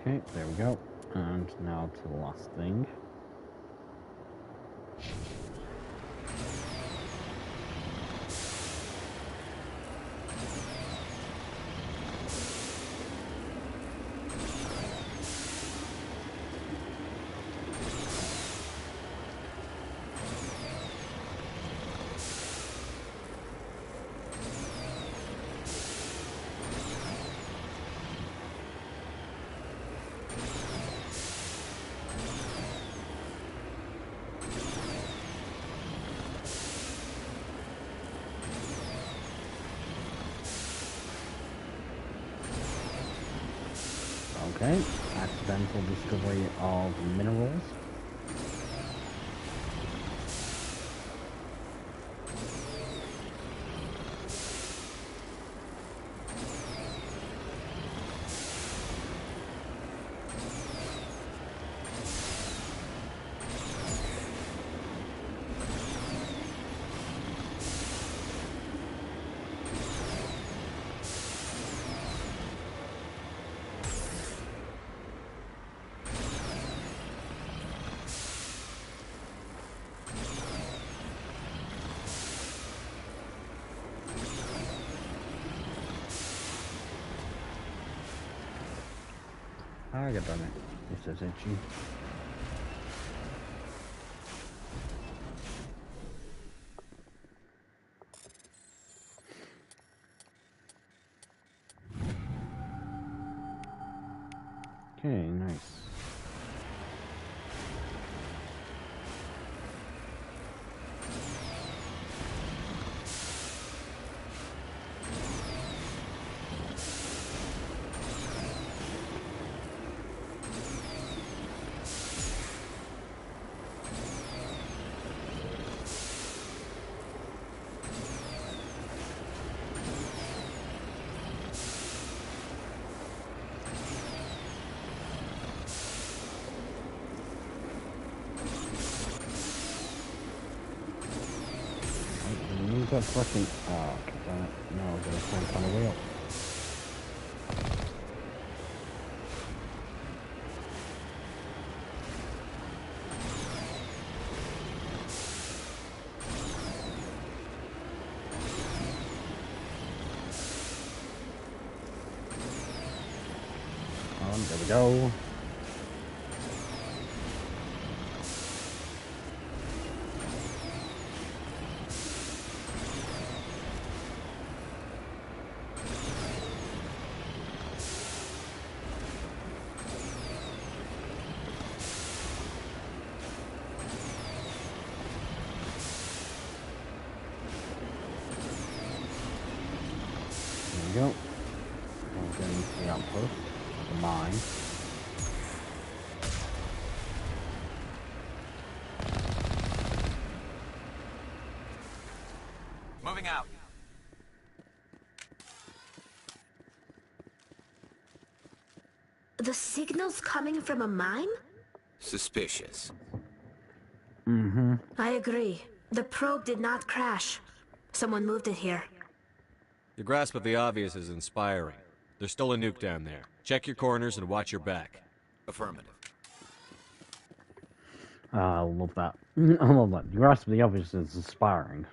Okay, there we go. And now to the last thing. accidental discovery of minerals. Ah, God damn it. This is itchy. Okay, nice. That fucking damn it. No, I was gonna crank on the wheel. There we go. There we go. We're getting to the outpost. The mine. Moving out. The signal's coming from a mine? Suspicious. Mm-hmm. I agree. The probe did not crash. Someone moved it here. Your grasp of the obvious is inspiring. There's still a nuke down there. Check your corners and watch your back. Affirmative. I love that. I love that. The grasp of the obvious is inspiring.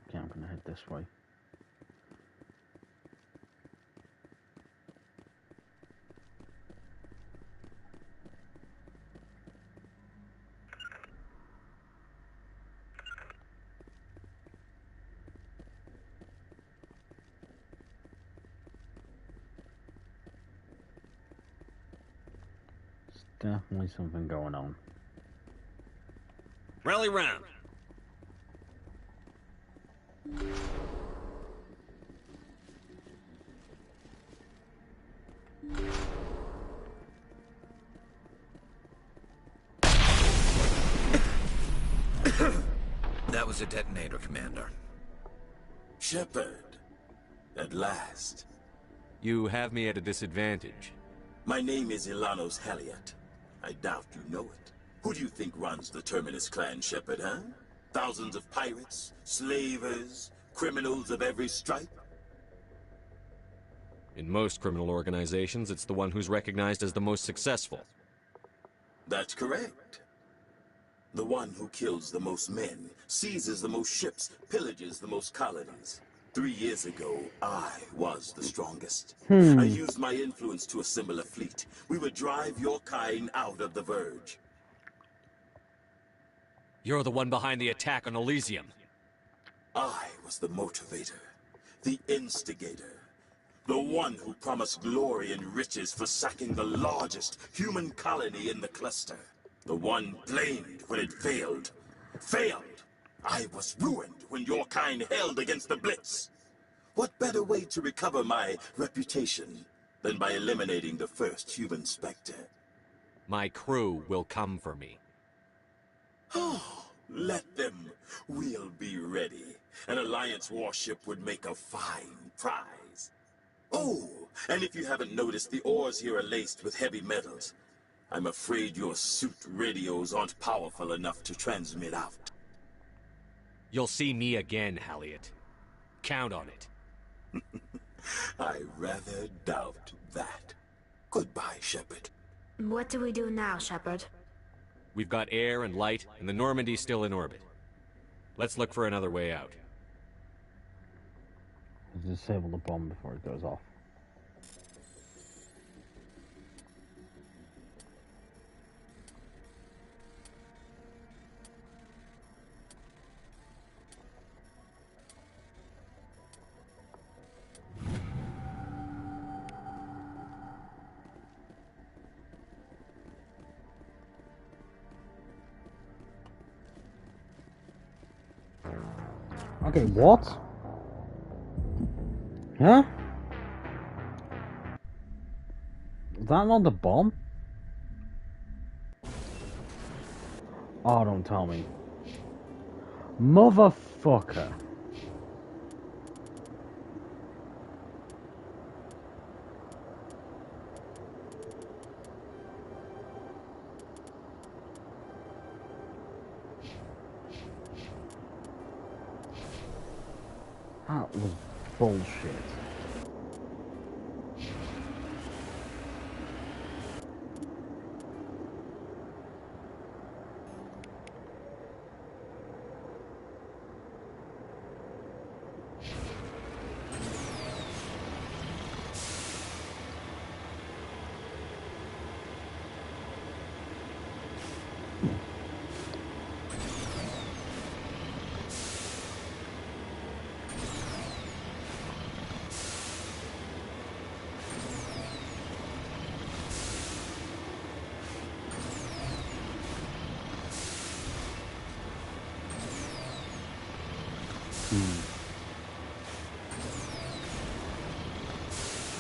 Okay, I'm gonna head this way. There's definitely something going on. Rally round. That was a detonator, Commander. Shepard, at last. You have me at a disadvantage. My name is Ilanos Haliat. I doubt you know it. Who do you think runs the Terminus clan, Shepard, huh? Thousands of pirates, slavers, criminals of every stripe. In most criminal organizations, it's the one who's recognized as the most successful. That's correct. The one who kills the most men, seizes the most ships, pillages the most colonies. 3 years ago, I was the strongest. I used my influence to assemble a fleet. We would drive your kind out of the Verge. You're the one behind the attack on Elysium. I was the motivator, the instigator, the one who promised glory and riches for sacking the largest human colony in the cluster. The one blamed when it failed. Failed! I was ruined when your kind held against the Blitz. What better way to recover my reputation than by eliminating the first human Spectre? My crew will come for me. Oh, let them. We'll be ready. An Alliance warship would make a fine prize. Oh, and if you haven't noticed, the ores here are laced with heavy metals. I'm afraid your suit radios aren't powerful enough to transmit out. You'll see me again, Halliot. Count on it. I rather doubt that. Goodbye, Shepard. What do we do now, Shepard? We've got air and light, and the Normandy's still in orbit. Let's look for another way out. Disable the bomb before it goes off. Okay, what? Huh? Is that not the bomb? Oh, don't tell me. Motherfucker. That was bullshit.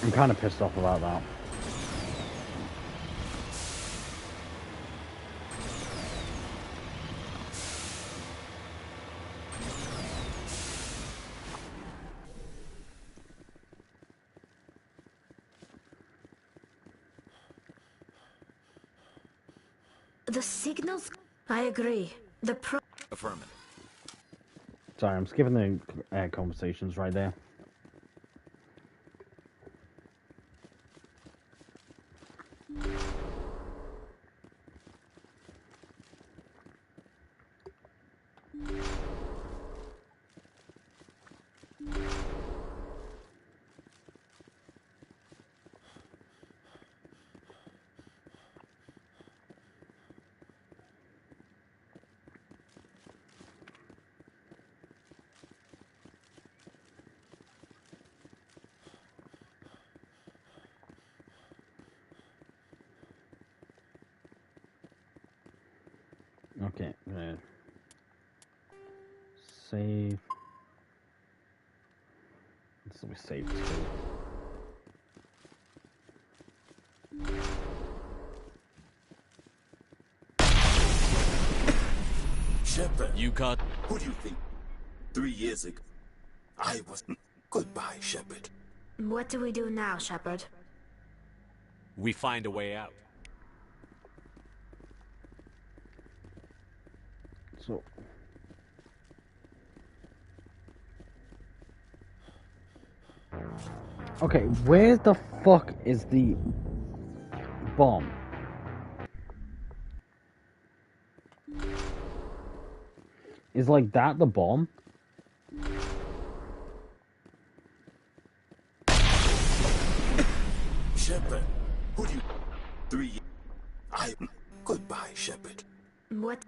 I'm kind of pissed off about that. The signals? I agree. Affirmative. Sorry, I'm skipping the conversations right there. Okay, save. This will be saved too. Shepard. You got... Who do you think? 3 years ago, I was... Goodbye, Shepard. What do we do now, Shepard? We find a way out. So, Okay, where the fuck is the bomb? Is like that the bomb? Shepard, who do you... 3... Goodbye, Shepard. What?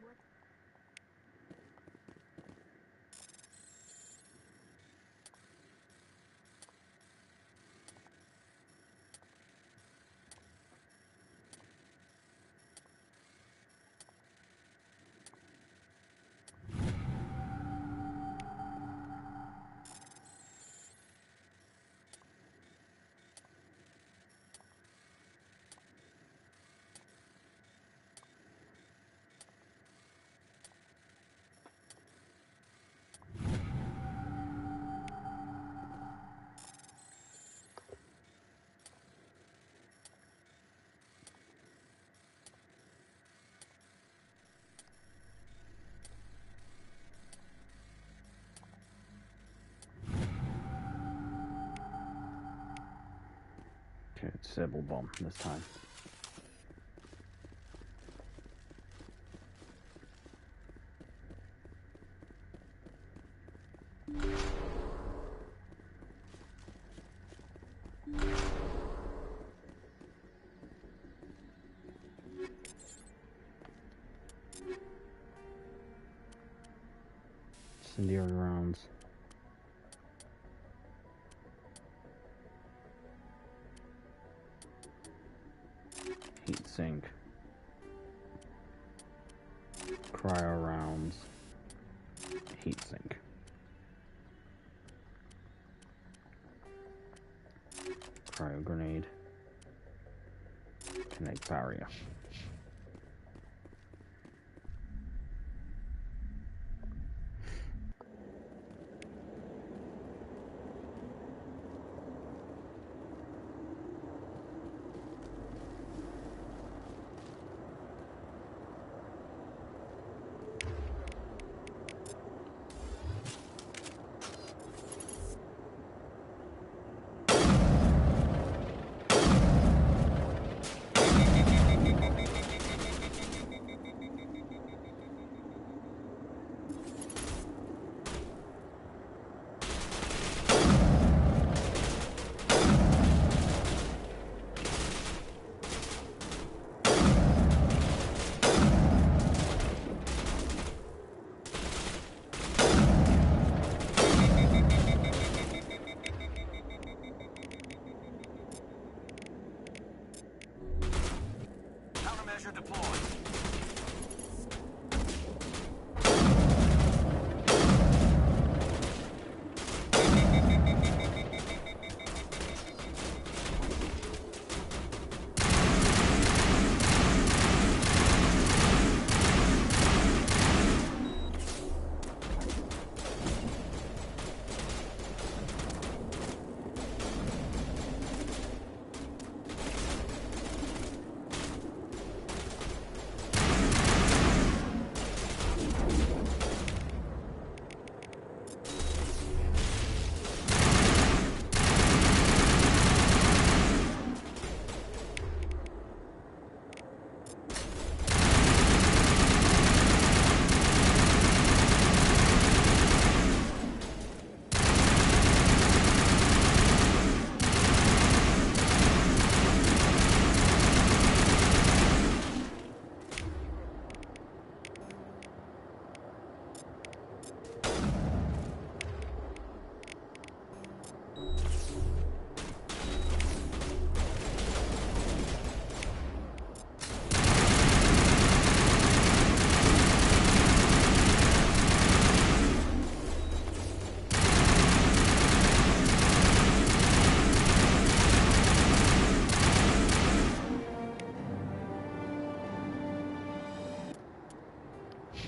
Okay, it's Sybil bomb this time. Incendiary rounds. Heat sink. Cryo rounds. Heat sink. Cryo grenade. Kinetic barrier. Countermeasure deployed.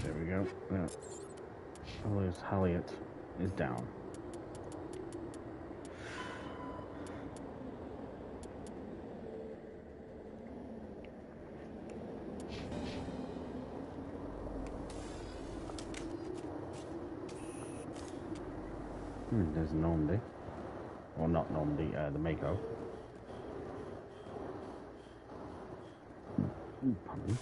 There we go. Yeah. Alias Halliot is down. There's Normandy. Or not Normandy, the Mako. Pardon me.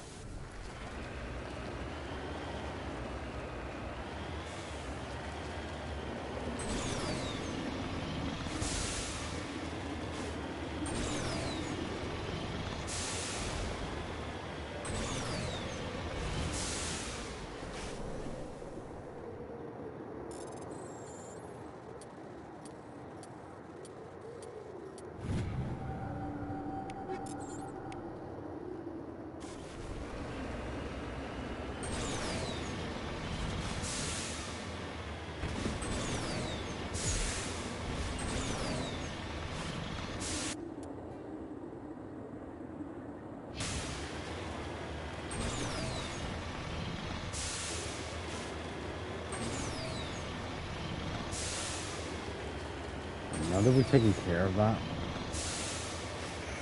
Now that we've taken care of that,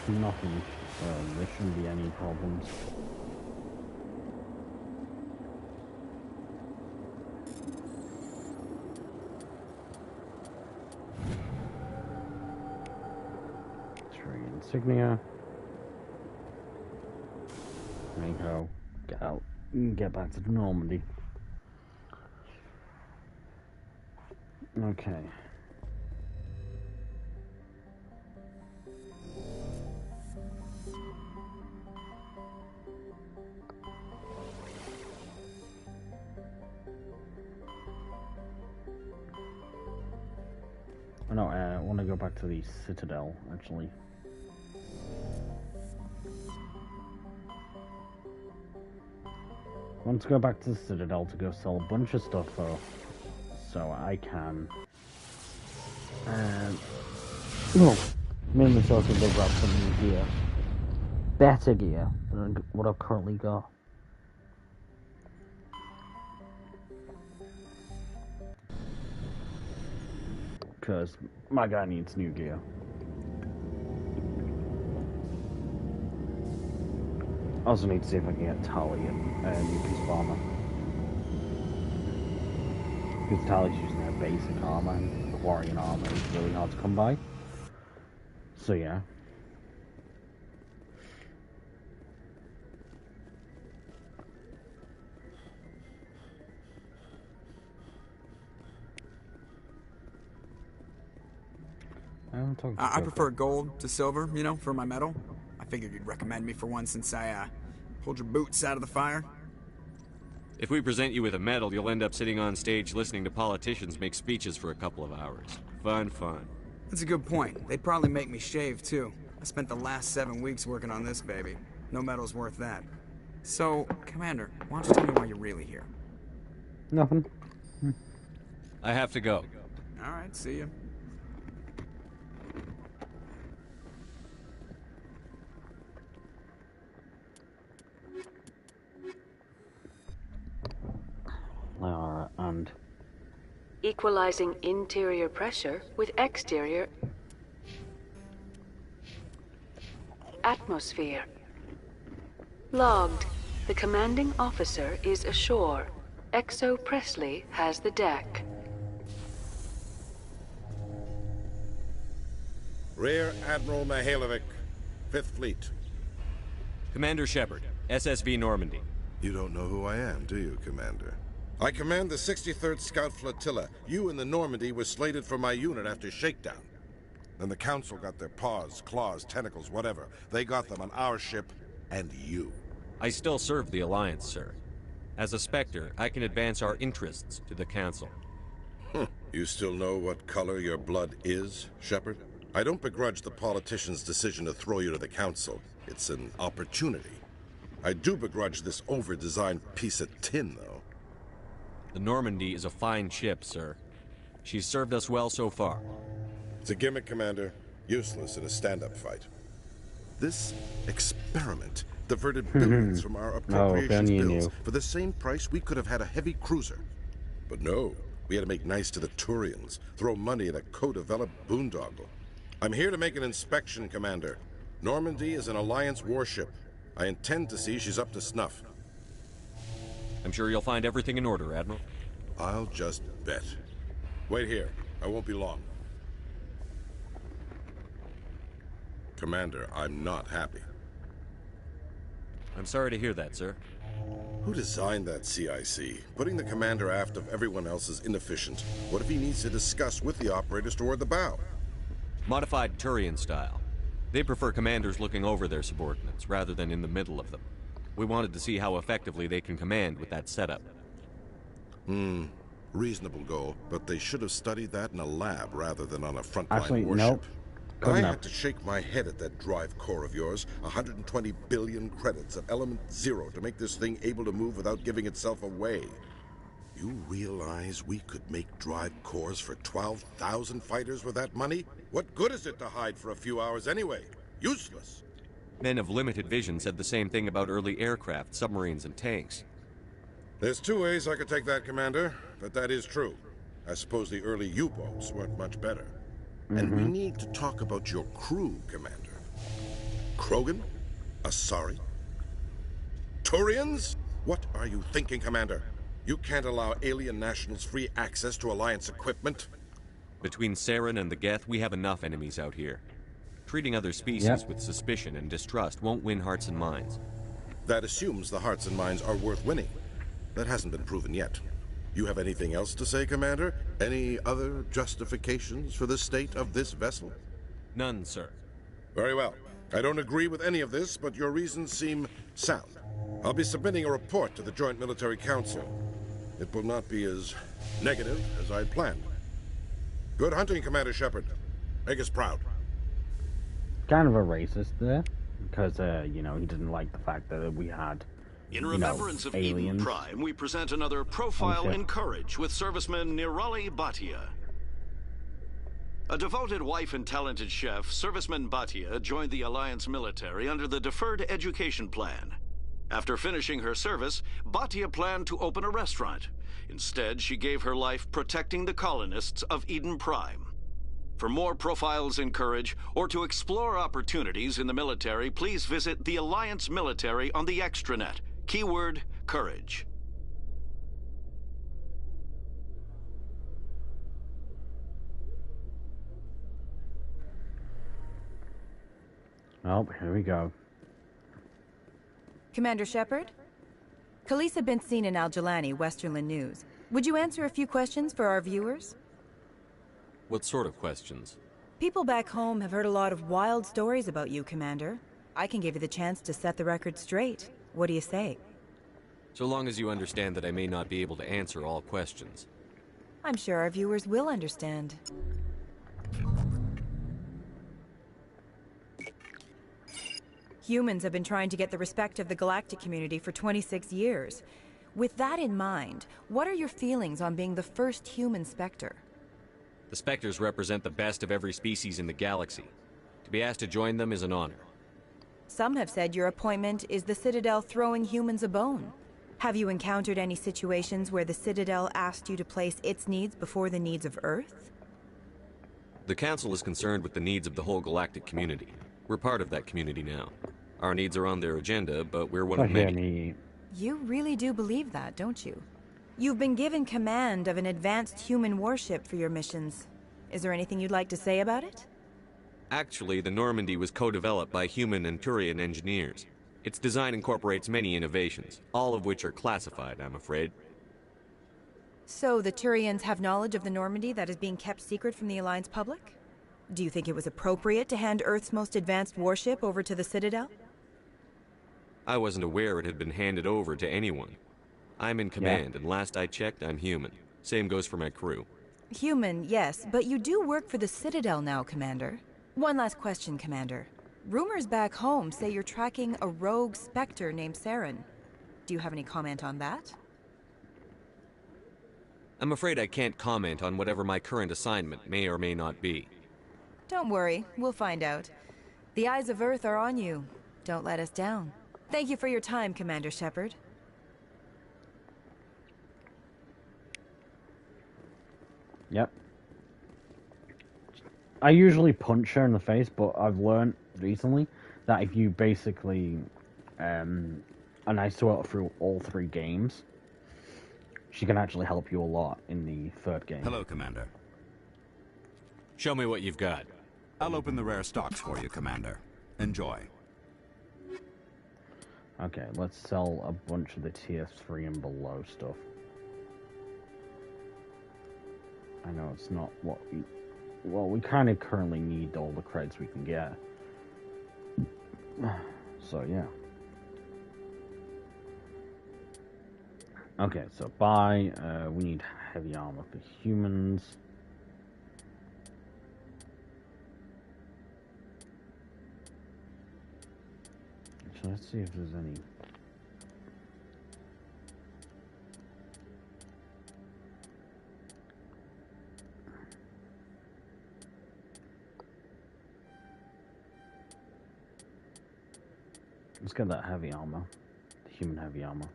nothing, there shouldn't be any problems. Three insignia. Mako, get out, get back to Normandy. Okay. No, I want to go back to the Citadel, actually. I want to go back to the Citadel to go sell a bunch of stuff, though, so I can... well, mainly so I can go grab some new gear. Better gear than what I've currently got. Because my guy needs new gear. I also need to see if I can get Tali and a new piece of armor. Because Tali's using their basic armor, and Quarian armor is really hard to come by. So yeah. I prefer gold to silver, you know, for my medal. I figured you'd recommend me for one since I pulled your boots out of the fire. If we present you with a medal, you'll end up sitting on stage listening to politicians make speeches for a couple of hours. Fun. That's a good point. They'd probably make me shave, too. I spent the last 7 weeks working on this baby. No medal's worth that. So, Commander, why don't you tell me why you're really here? Nothing. I have to go. Alright, see ya. And equalizing interior pressure with exterior atmosphere. Logged. The commanding officer is ashore. Exo Presley has the deck. Rear Admiral Mihailovic, 5th Fleet. Commander Shepard, SSV Normandy. You don't know who I am, do you, Commander? I command the 63rd Scout Flotilla. You and the Normandy were slated for my unit after shakedown. Then the Council got their paws, claws, tentacles, whatever. They got them on our ship, and you. I still serve the Alliance, sir. As a Spectre, I can advance our interests to the Council. You still know what color your blood is, Shepard? I don't begrudge the politicians' decision to throw you to the Council. It's an opportunity. I do begrudge this over-designed piece of tin, though. The Normandy is a fine ship, sir. She's served us well so far. It's a gimmick, Commander. Useless in a stand-up fight. This experiment diverted billions from our appropriations bills. For the same price, we could have had a heavy cruiser. But no, we had to make nice to the Turians, throw money at a co-developed boondoggle. I'm here to make an inspection, Commander. Normandy is an Alliance warship. I intend to see she's up to snuff. I'm sure you'll find everything in order, Admiral. I'll just bet. Wait here. I won't be long. Commander, I'm not happy. I'm sorry to hear that, sir. Who designed that CIC? Putting the commander aft of everyone else is inefficient. What if he needs to discuss with the operators toward the bow? Modified Turian style. They prefer commanders looking over their subordinates, rather than in the middle of them. We wanted to see how effectively they can command with that setup. Reasonable goal, but they should have studied that in a lab rather than on a frontline warship. Nope. I had to shake my head at that drive core of yours. 120 billion credits of element 0 to make this thing able to move without giving itself away. You realize we could make drive cores for 12,000 fighters with that money? What good is it to hide for a few hours anyway? Useless. Men of limited vision said the same thing about early aircraft, submarines, and tanks. There's two ways I could take that, Commander, but that is true. I suppose the early U-boats weren't much better. And we need to talk about your crew, Commander. Krogan? Asari? Turians? What are you thinking, Commander? You can't allow alien nationals free access to Alliance equipment? Between Saren and the Geth, we have enough enemies out here. Treating other species with suspicion and distrust won't win hearts and minds. That assumes the hearts and minds are worth winning. That hasn't been proven yet. You have anything else to say, Commander? Any other justifications for the state of this vessel? None, sir. Very well. I don't agree with any of this, but your reasons seem sound. I'll be submitting a report to the Joint Military Council. It will not be as negative as I'd planned. Good hunting, Commander Shepard. Make us proud. Kind of a racist there, because, you know, he didn't like the fact that we had, in remembrance of aliens. Eden Prime, we present another profile in courage with serviceman Nirali Bhatia. A devoted wife and talented chef, serviceman Bhatia joined the Alliance military under the Deferred Education Plan. After finishing her service, Bhatia planned to open a restaurant. Instead, she gave her life protecting the colonists of Eden Prime. For more profiles in courage, or to explore opportunities in the military, please visit the Alliance Military on the extranet. Keyword, courage. Oh, here we go. Commander Shepard? Khalees had been seen in Al-Jalani, Westerland News. Would you answer a few questions for our viewers? What sort of questions? People back home have heard a lot of wild stories about you, Commander. I can give you the chance to set the record straight. What do you say? So long as you understand that I may not be able to answer all questions. I'm sure our viewers will understand. Humans have been trying to get the respect of the galactic community for 26 years. With that in mind, what are your feelings on being the first human Spectre? The Spectres represent the best of every species in the galaxy. To be asked to join them is an honor. Some have said your appointment is the Citadel throwing humans a bone. Have you encountered any situations where the Citadel asked you to place its needs before the needs of Earth? The Council is concerned with the needs of the whole galactic community. We're part of that community now. Our needs are on their agenda, but we're one of many. You really do believe that, don't you? You've been given command of an advanced human warship for your missions. Is there anything you'd like to say about it? Actually, the Normandy was co-developed by human and Turian engineers. Its design incorporates many innovations, all of which are classified, I'm afraid. So the Turians have knowledge of the Normandy that is being kept secret from the Alliance public? Do you think it was appropriate to hand Earth's most advanced warship over to the Citadel? I wasn't aware it had been handed over to anyone. I'm in command, and last I checked, I'm human. Same goes for my crew. Human, yes, but you do work for the Citadel now, Commander. One last question, Commander. Rumors back home say you're tracking a rogue Spectre named Saren. Do you have any comment on that? I'm afraid I can't comment on whatever my current assignment may or may not be. Don't worry, we'll find out. The eyes of Earth are on you. Don't let us down. Thank you for your time, Commander Shepard. Yep. I usually punch her in the face, but I've learned recently that if you basically are nice to her through all 3 games, she can actually help you a lot in the 3rd game. Hello, Commander. Show me what you've got. I'll open the rare stocks for you, Commander. Enjoy. Okay, let's sell a bunch of the TS3 and below stuff. I know it's not what we... Well, we kind of currently need all the credits we can get. So, yeah. Okay, so buy. We need heavy armor for humans. So let's see if there's any... Let's get that heavy armor. The human heavy armor.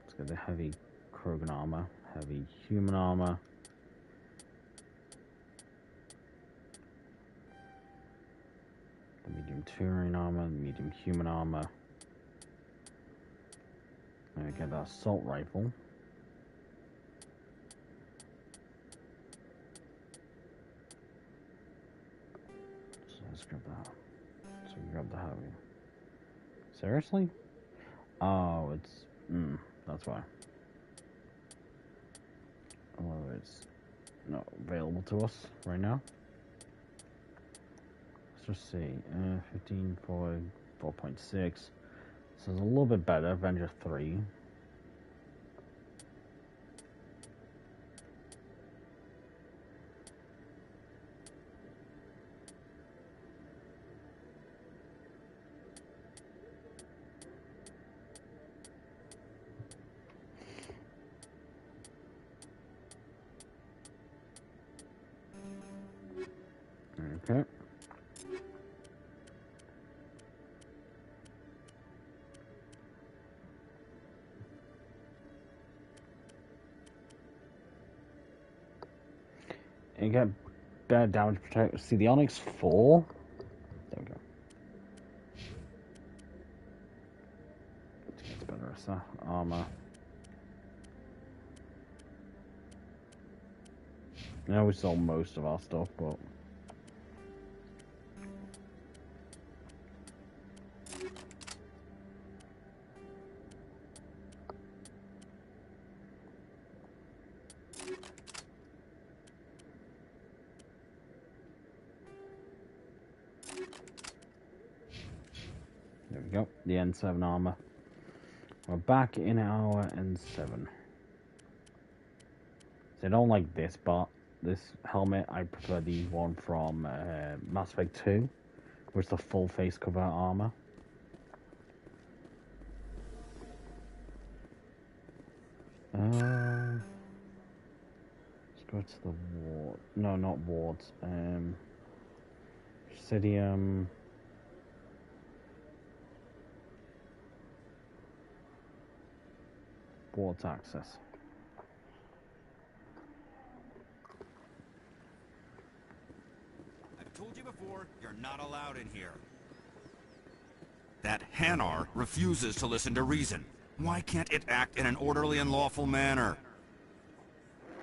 Let's get the heavy Krogan armor. Heavy human armor. The medium Turian armor. The medium human armor. And get that assault rifle. So let's grab that. So we grab the heavy. Seriously? Oh, it's... that's why. Oh, it's not available to us right now. Let's just see. 15, 4.6. So it's a little bit better. Avenger 3. Okay. And get better damage protect. See the Onyx 4. There we go. It's better stuff. Armor. Now we sold most of our stuff, but. There we go, the N7 armor. We're back in our N7. So I don't like this, but this helmet, I prefer the one from Mass Effect 2, which is the full face cover armor. Let's go to the ward. No, not wards. Presidium. Wards access. I've told you before, you're not allowed in here. That Hanar refuses to listen to reason. Why can't it act in an orderly and lawful manner?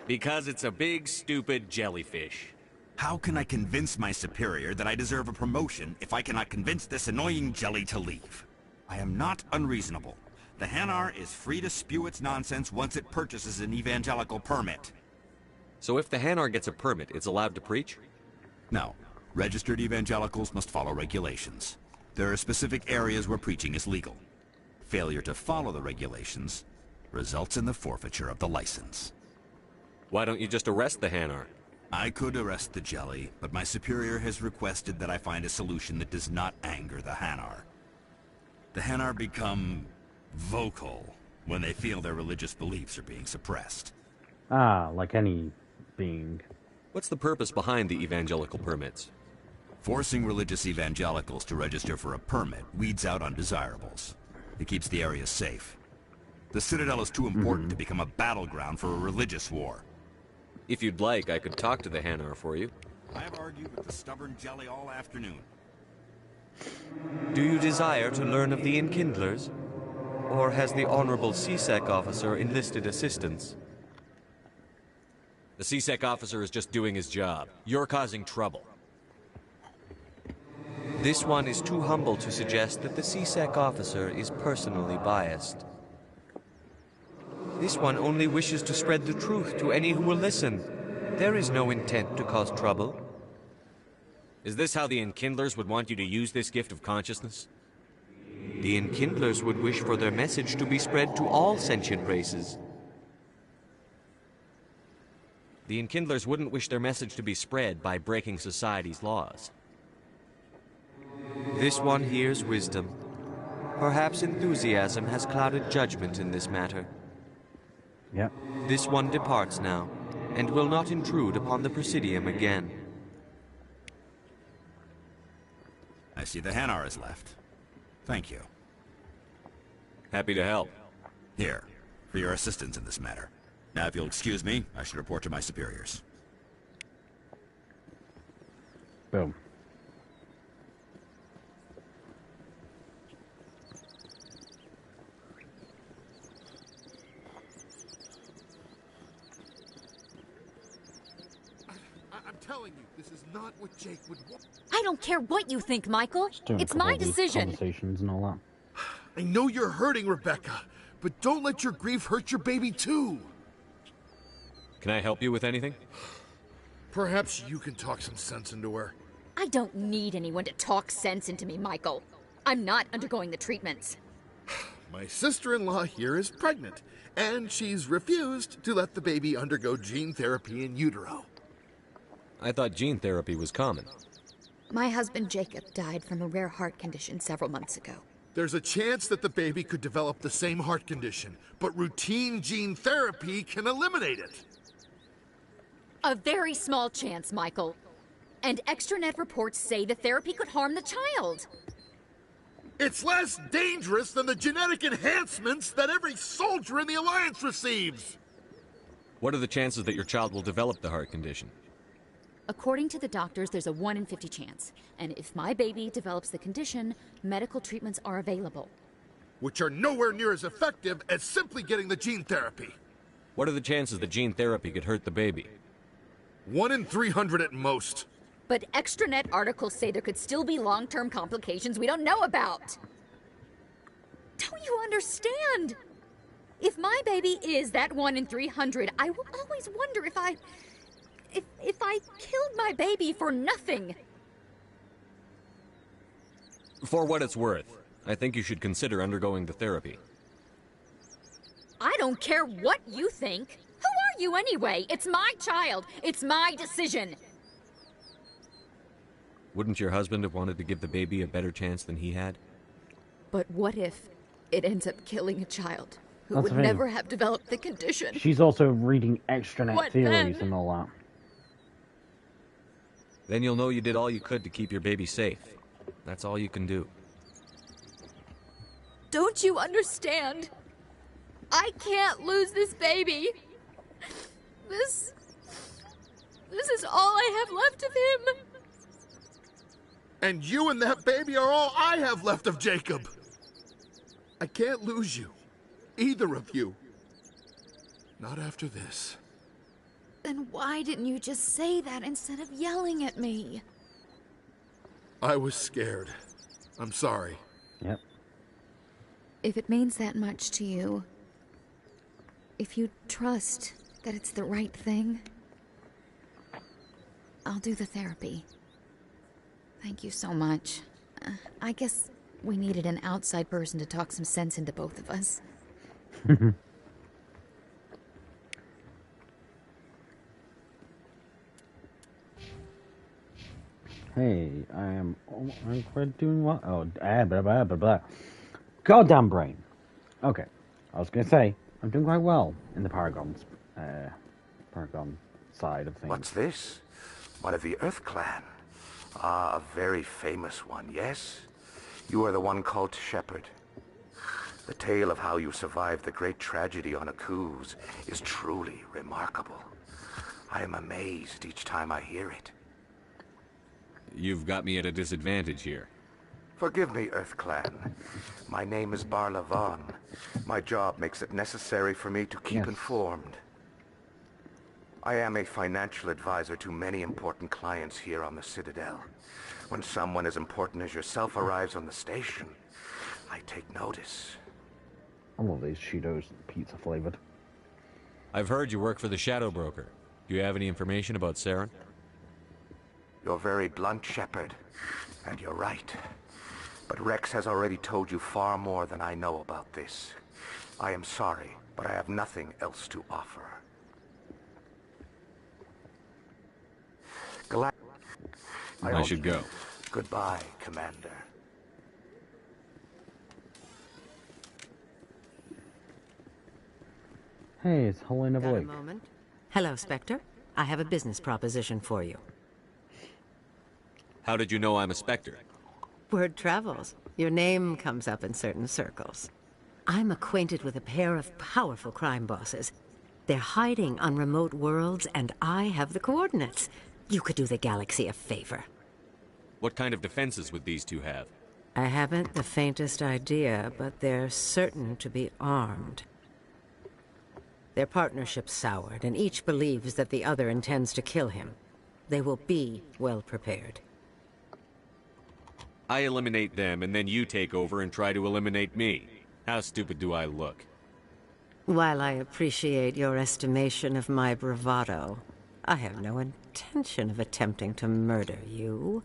Because it's a big, stupid jellyfish. How can I convince my superior that I deserve a promotion if I cannot convince this annoying jelly to leave? I am not unreasonable. The Hanar is free to spew its nonsense once it purchases an evangelical permit. So if the Hanar gets a permit, it's allowed to preach? No. Registered evangelicals must follow regulations. There are specific areas where preaching is legal. Failure to follow the regulations results in the forfeiture of the license. Why don't you just arrest the Hanar? I could arrest the jelly, but my superior has requested that I find a solution that does not anger the Hanar. The Hanar become vocal when they feel their religious beliefs are being suppressed. Ah, like any being. What's the purpose behind the evangelical permits? Forcing religious evangelicals to register for a permit weeds out undesirables. It keeps the area safe. The Citadel is too important to become a battleground for a religious war. If you'd like, I could talk to the Hanar for you. I have argued with the stubborn jelly all afternoon. Do you desire to learn of the Enkindlers? Or has the Honorable CSEC officer enlisted assistance? The CSEC officer is just doing his job. You're causing trouble. This one is too humble to suggest that the C-Sec officer is personally biased. This one only wishes to spread the truth to any who will listen. There is no intent to cause trouble. Is this how the Enkindlers would want you to use this gift of consciousness? The Enkindlers would wish for their message to be spread to all sentient races. The Enkindlers wouldn't wish their message to be spread by breaking society's laws. This one hears wisdom. Perhaps enthusiasm has clouded judgment in this matter. Yep. This one departs now, and will not intrude upon the Presidium again. I see the Hanar is left. Thank you. Happy to help. Here, for your assistance in this matter. Now, if you'll excuse me, I should report to my superiors. Boom. I'm telling you, this is not what Jake would want. I don't care what you think, Michael. It's my decision. Conversations and all that. I know you're hurting, Rebecca, but don't let your grief hurt your baby too. Can I help you with anything? Perhaps you can talk some sense into her. I don't need anyone to talk sense into me, Michael. I'm not undergoing the treatments. My sister-in-law here is pregnant, and she's refused to let the baby undergo gene therapy in utero. I thought gene therapy was common. My husband Jacob died from a rare heart condition several months ago. There's a chance that the baby could develop the same heart condition, but routine gene therapy can eliminate it. A very small chance, Michael. And extranet reports say the therapy could harm the child. It's less dangerous than the genetic enhancements that every soldier in the Alliance receives. What are the chances that your child will develop the heart condition? According to the doctors, there's a 1 in 50 chance. And if my baby develops the condition, medical treatments are available. Which are nowhere near as effective as simply getting the gene therapy. What are the chances that gene therapy could hurt the baby? 1 in 300 at most. But extranet articles say there could still be long-term complications we don't know about. Don't you understand? If my baby is that 1 in 300, I will always wonder if I killed my baby for nothing. For what it's worth, I think you should consider undergoing the therapy. I don't care what you think. Who are you anyway? It's my child. It's my decision. Wouldn't your husband have wanted to give the baby a better chance than he had? But what if it ends up killing a child who That's would the thing. never have developed the condition? She's also reading extranet What theories then? and all that. Then you'll know you did all you could to keep your baby safe. That's all you can do. Don't you understand? I can't lose this baby. This is all I have left of him. And you and that baby are all I have left of Jacob. I can't lose you. Either of you. Not after this. Then why didn't you just say that instead of yelling at me? I was scared. I'm sorry. Yep. If it means that much to you, if you trust that it's the right thing, I'll do the therapy. Thank you so much. I guess we needed an outside person to talk some sense into both of us. Hey, I'm quite doing what? Oh, blah, blah, blah, blah. Goddamn brain. Okay, I was gonna say, I'm doing quite well in the Paragon side of things. What's this? One of the Earth Clan. Ah, a very famous one, yes? You are the one called Shepherd. The tale of how you survived the great tragedy on Akuz is truly remarkable. I am amazed each time I hear it. You've got me at a disadvantage here. Forgive me, Earth Clan. My name is Barla Vaughn. My job makes it necessary for me to keep informed. I am a financial advisor to many important clients here on the Citadel. When someone as important as yourself arrives on the station, I take notice. I love these Cheetos, pizza flavored. I've heard you work for the Shadow Broker. Do you have any information about Saren? You're very blunt, Shepard. And you're right. But Rex has already told you far more than I know about this. I am sorry, but I have nothing else to offer. I should go. Goodbye, Commander. Hey, it's Helena Got a Blake. moment? Hello, Spectre. I have a business proposition for you. How did you know I'm a Spectre? Word travels. Your name comes up in certain circles. I'm acquainted with a pair of powerful crime bosses. They're hiding on remote worlds, and I have the coordinates. You could do the galaxy a favor. What kind of defenses would these two have? I haven't the faintest idea, but they're certain to be armed. Their partnership's soured, and each believes that the other intends to kill him. They will be well prepared. I eliminate them, and then you take over and try to eliminate me. How stupid do I look? While I appreciate your estimation of my bravado, I have no intention of attempting to murder you.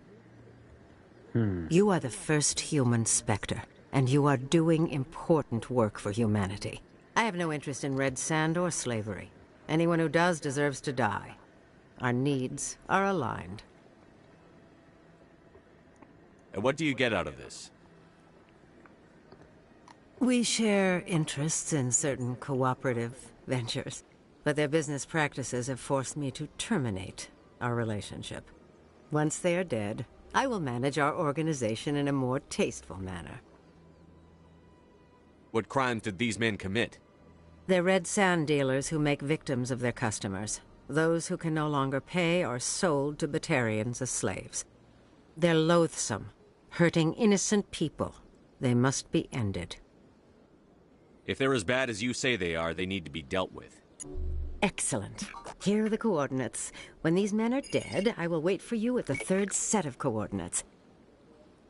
You are the first human Spectre, and you are doing important work for humanity. I have no interest in red sand or slavery. Anyone who does deserves to die. Our needs are aligned. And what do you get out of this? We share interests in certain cooperative ventures, but their business practices have forced me to terminate our relationship. Once they are dead, I will manage our organization in a more tasteful manner. What crimes did these men commit? They're red sand dealers who make victims of their customers. Those who can no longer pay are sold to Batarians as slaves. They're loathsome, hurting innocent people. They must be ended. If they're as bad as you say they are, they need to be dealt with. Excellent. Here are the coordinates. When these men are dead, I will wait for you at the third set of coordinates.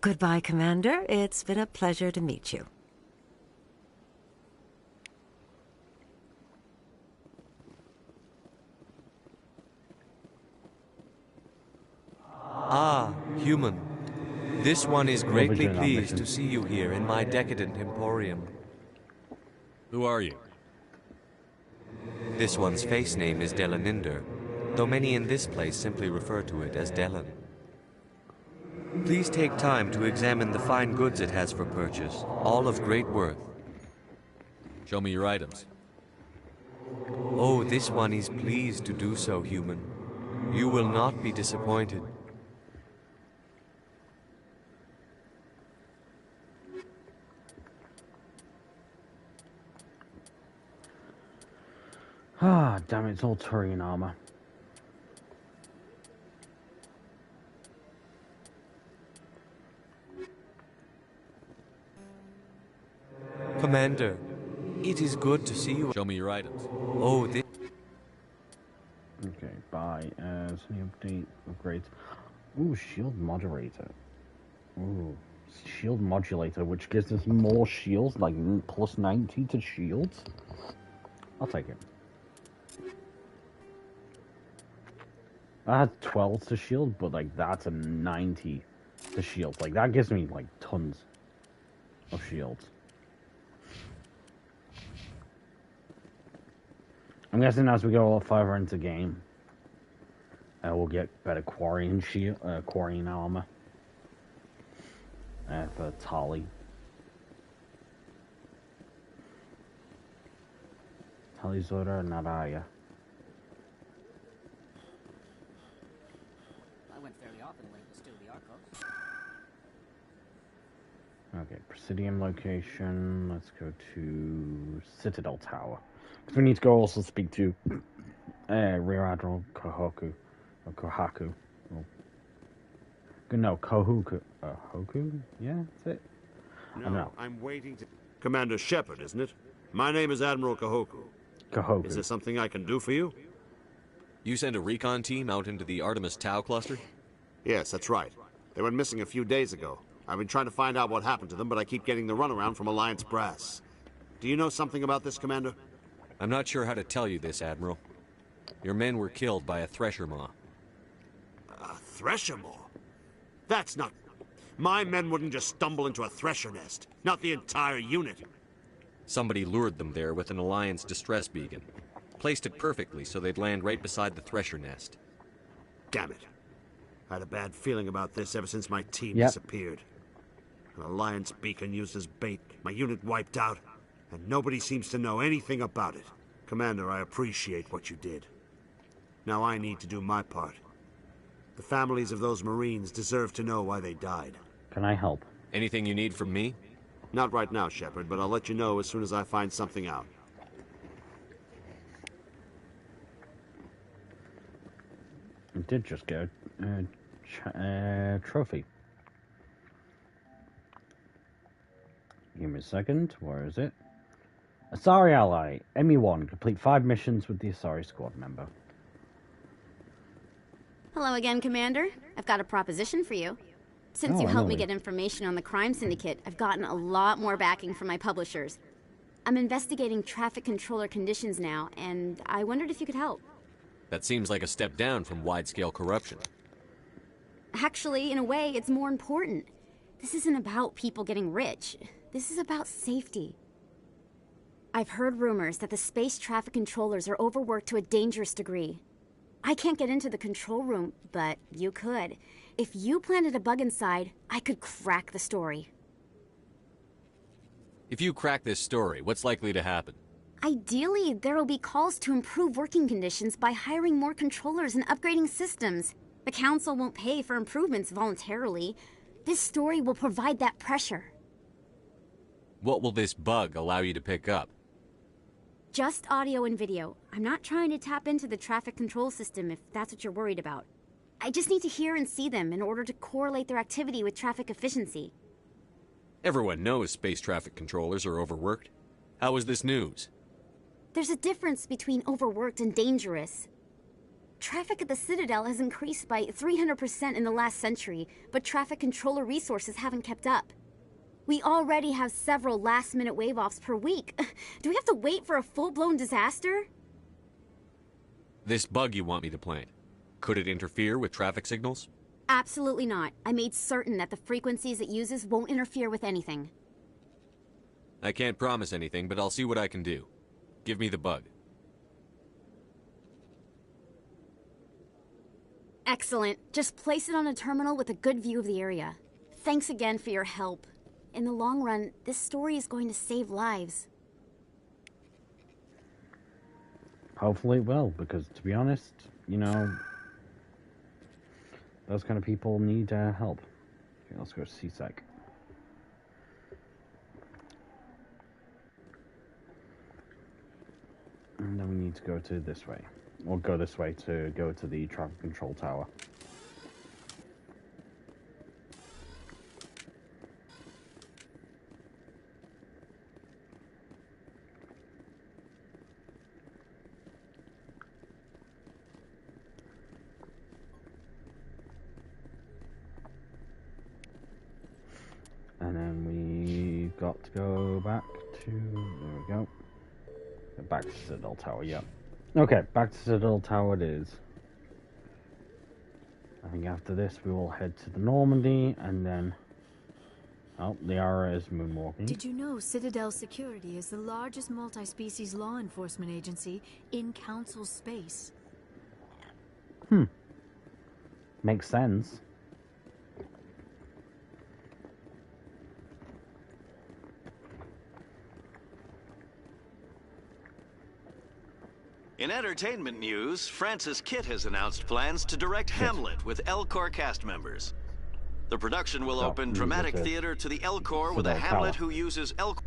Goodbye, Commander. It's been a pleasure to meet you. Ah, human. This one is greatly pleased to see you here in my decadent emporium. Who are you? This one's face name is Delaninder, though many in this place simply refer to it as Delan. Please take time to examine the fine goods it has for purchase, all of great worth. Show me your items. Oh, this one is pleased to do so, human. You will not be disappointed. Ah, damn it, it's all Turian armor. Commander, it is good to see you. Show me your items. Oh, this... Okay, buy as any update upgrades. Ooh, shield moderator. Ooh, shield modulator, which gives us more shields, like plus 90 to shields. I'll take it. I had 12 to shield, but like that's a 90 to shield. Like that gives me like tons of shields. I'm guessing as we go a lot further into the game, we'll get better Quarian shield, Quarian armor for Tali. Tali Zora Naraya. Okay, Presidium location. Let's go to Citadel Tower. Because we need to go also speak to Rear Admiral Kohaku. Or Kohaku. Oh. No, Kohaku. Hoku? Yeah, that's it. No, I'm waiting to... Commander Shepard, isn't it? My name is Admiral Kohaku. Kohaku. Is there something I can do for you? You sent a recon team out into the Artemis Tau cluster? Yes, that's right. They went missing a few days ago. I've been trying to find out what happened to them, but I keep getting the runaround from Alliance brass. Do you know something about this, Commander? I'm not sure how to tell you this, Admiral. Your men were killed by a thresher maw. A thresher maw? That's not... My men wouldn't just stumble into a thresher nest. Not the entire unit. Somebody lured them there with an Alliance distress beacon. Placed it perfectly so they'd land right beside the thresher nest. Damn it. I had a bad feeling about this ever since my team Yep. disappeared. An Alliance beacon used as bait, my unit wiped out, and nobody seems to know anything about it. Commander, I appreciate what you did. Now I need to do my part. The families of those Marines deserve to know why they died. Can I help? Anything you need from me? Not right now, Shepard, but I'll let you know as soon as I find something out. I did just get a trophy. Give me a second. Where is it? Asari Ally. ME1. Complete 5 missions with the Asari squad member. Hello again, Commander. I've got a proposition for you. Since you helped me get information on the crime syndicate, I've gotten a lot more backing from my publishers. I'm investigating traffic controller conditions now, and I wondered if you could help. That seems like a step down from wide-scale corruption. Actually, in a way, it's more important. This isn't about people getting rich. This is about safety. I've heard rumors that the space traffic controllers are overworked to a dangerous degree. I can't get into the control room, but you could. If you planted a bug inside, I could crack the story. If you crack this story, what's likely to happen? Ideally, there will be calls to improve working conditions by hiring more controllers and upgrading systems. The Council won't pay for improvements voluntarily. This story will provide that pressure. What will this bug allow you to pick up? Just audio and video. I'm not trying to tap into the traffic control system if that's what you're worried about. I just need to hear and see them in order to correlate their activity with traffic efficiency. Everyone knows space traffic controllers are overworked. How is this news? There's a difference between overworked and dangerous. Traffic at the Citadel has increased by 300% in the last century, but traffic controller resources haven't kept up. We already have several last-minute wave-offs per week. Do we have to wait for a full-blown disaster? This bug you want me to plant, could it interfere with traffic signals? Absolutely not. I made certain that the frequencies it uses won't interfere with anything. I can't promise anything, but I'll see what I can do. Give me the bug. Excellent. Just place it on a terminal with a good view of the area. Thanks again for your help. In the long run, this story is going to save lives. Hopefully it will, because to be honest, you know, those kind of people need help. Okay, let's go to CSEC. And then we need to go to this way. Or go this way to go to the traffic control tower. And then we got to go back to, there we go. Back to Citadel Tower, yeah. Okay, back to Citadel Tower it is. I think after this we will head to the Normandy and then... Oh, the Ara is moonwalking. Did you know Citadel Security is the largest multi-species law enforcement agency in Council space? Makes sense. In entertainment news, Francis Kitt has announced plans to direct Hamlet with Elcor cast members. The production will open dramatic theater to the Elcor with a Hamlet who uses Elcor.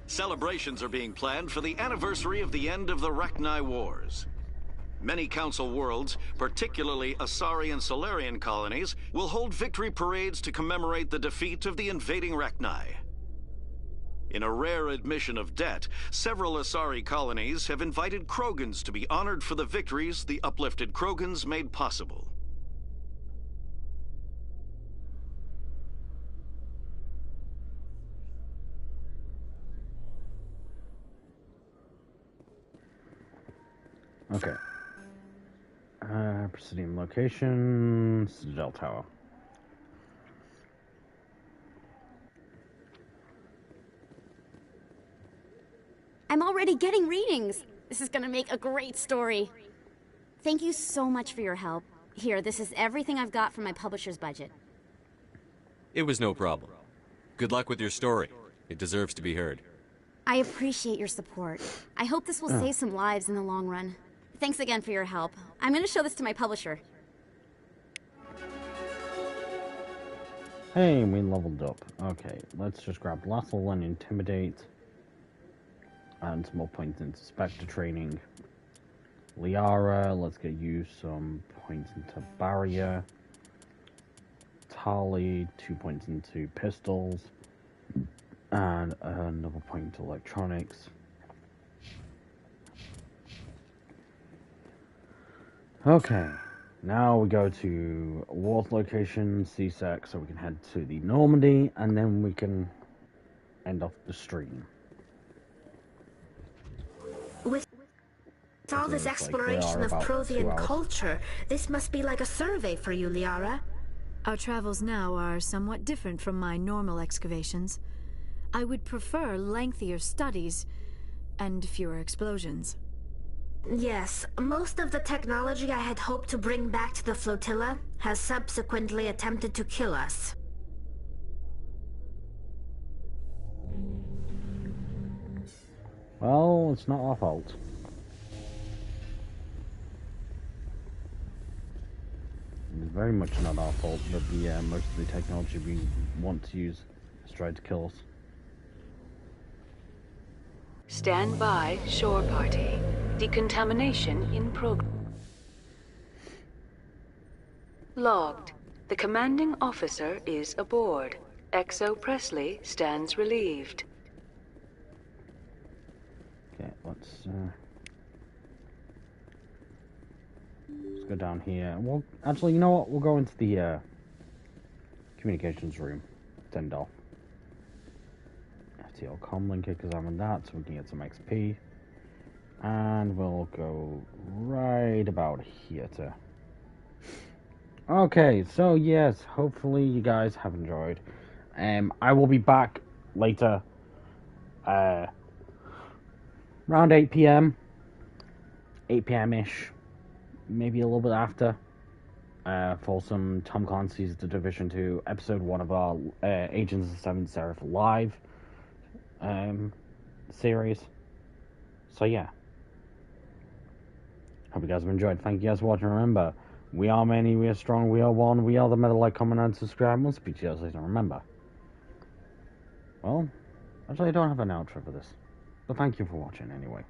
Celebrations are being planned for the anniversary of the end of the Rachni Wars. Many Council worlds, particularly Asari and Solarian colonies, will hold victory parades to commemorate the defeat of the invading Rachni. In a rare admission of debt, several Asari colonies have invited Krogans to be honored for the victories the uplifted Krogans made possible. Okay. Presidium location, Citadel Tower. I'm already getting readings. This is gonna make a great story. Thank you so much for your help. Here, this is everything I've got from my publisher's budget. It was no problem. Good luck with your story. It deserves to be heard. I appreciate your support. I hope this will save some lives in the long run. Thanks again for your help. I'm gonna show this to my publisher. Hey, we leveled up. Okay, let's just grab last level and Intimidate. And some more points into Spectre training. Liara, let's get you some points into Barrier. Tali, 2 points into Pistols. And another point into Electronics. Okay, now we go to War's location, CSEC, so we can head to the Normandy, and then we can end off the stream. With all this exploration of Prothean culture, this must be like a survey for you, Liara. Our travels now are somewhat different from my normal excavations. I would prefer lengthier studies and fewer explosions. Yes, most of the technology I had hoped to bring back to the flotilla has subsequently attempted to kill us. Well, it's not our fault. It's very much not our fault that most of the technology we want to use has tried to kill us. Stand by, shore party. Decontamination in progress. Logged. The commanding officer is aboard. XO Presley stands relieved. Okay, let's go down here. Well, actually, you know what? We'll go into the communications room. Send off. FTL comlink because I'm in that, so we can get some XP. And we'll go right about here to... Okay, so yes, hopefully you guys have enjoyed. I will be back later, around 8 p.m. 8 p.m.-ish, maybe a little bit after, for some Tom Clancy's The Division 2, Episode 1 of our Agents of the Seventh Seraph live series. So yeah. Hope you guys have enjoyed. Thank you guys for watching. Remember, we are many, we are strong, we are one, we are the metal. Like, comment, and subscribe. We'll speak to you guys later. Remember. Well, actually I don't have an outro for this. But thank you for watching anyway.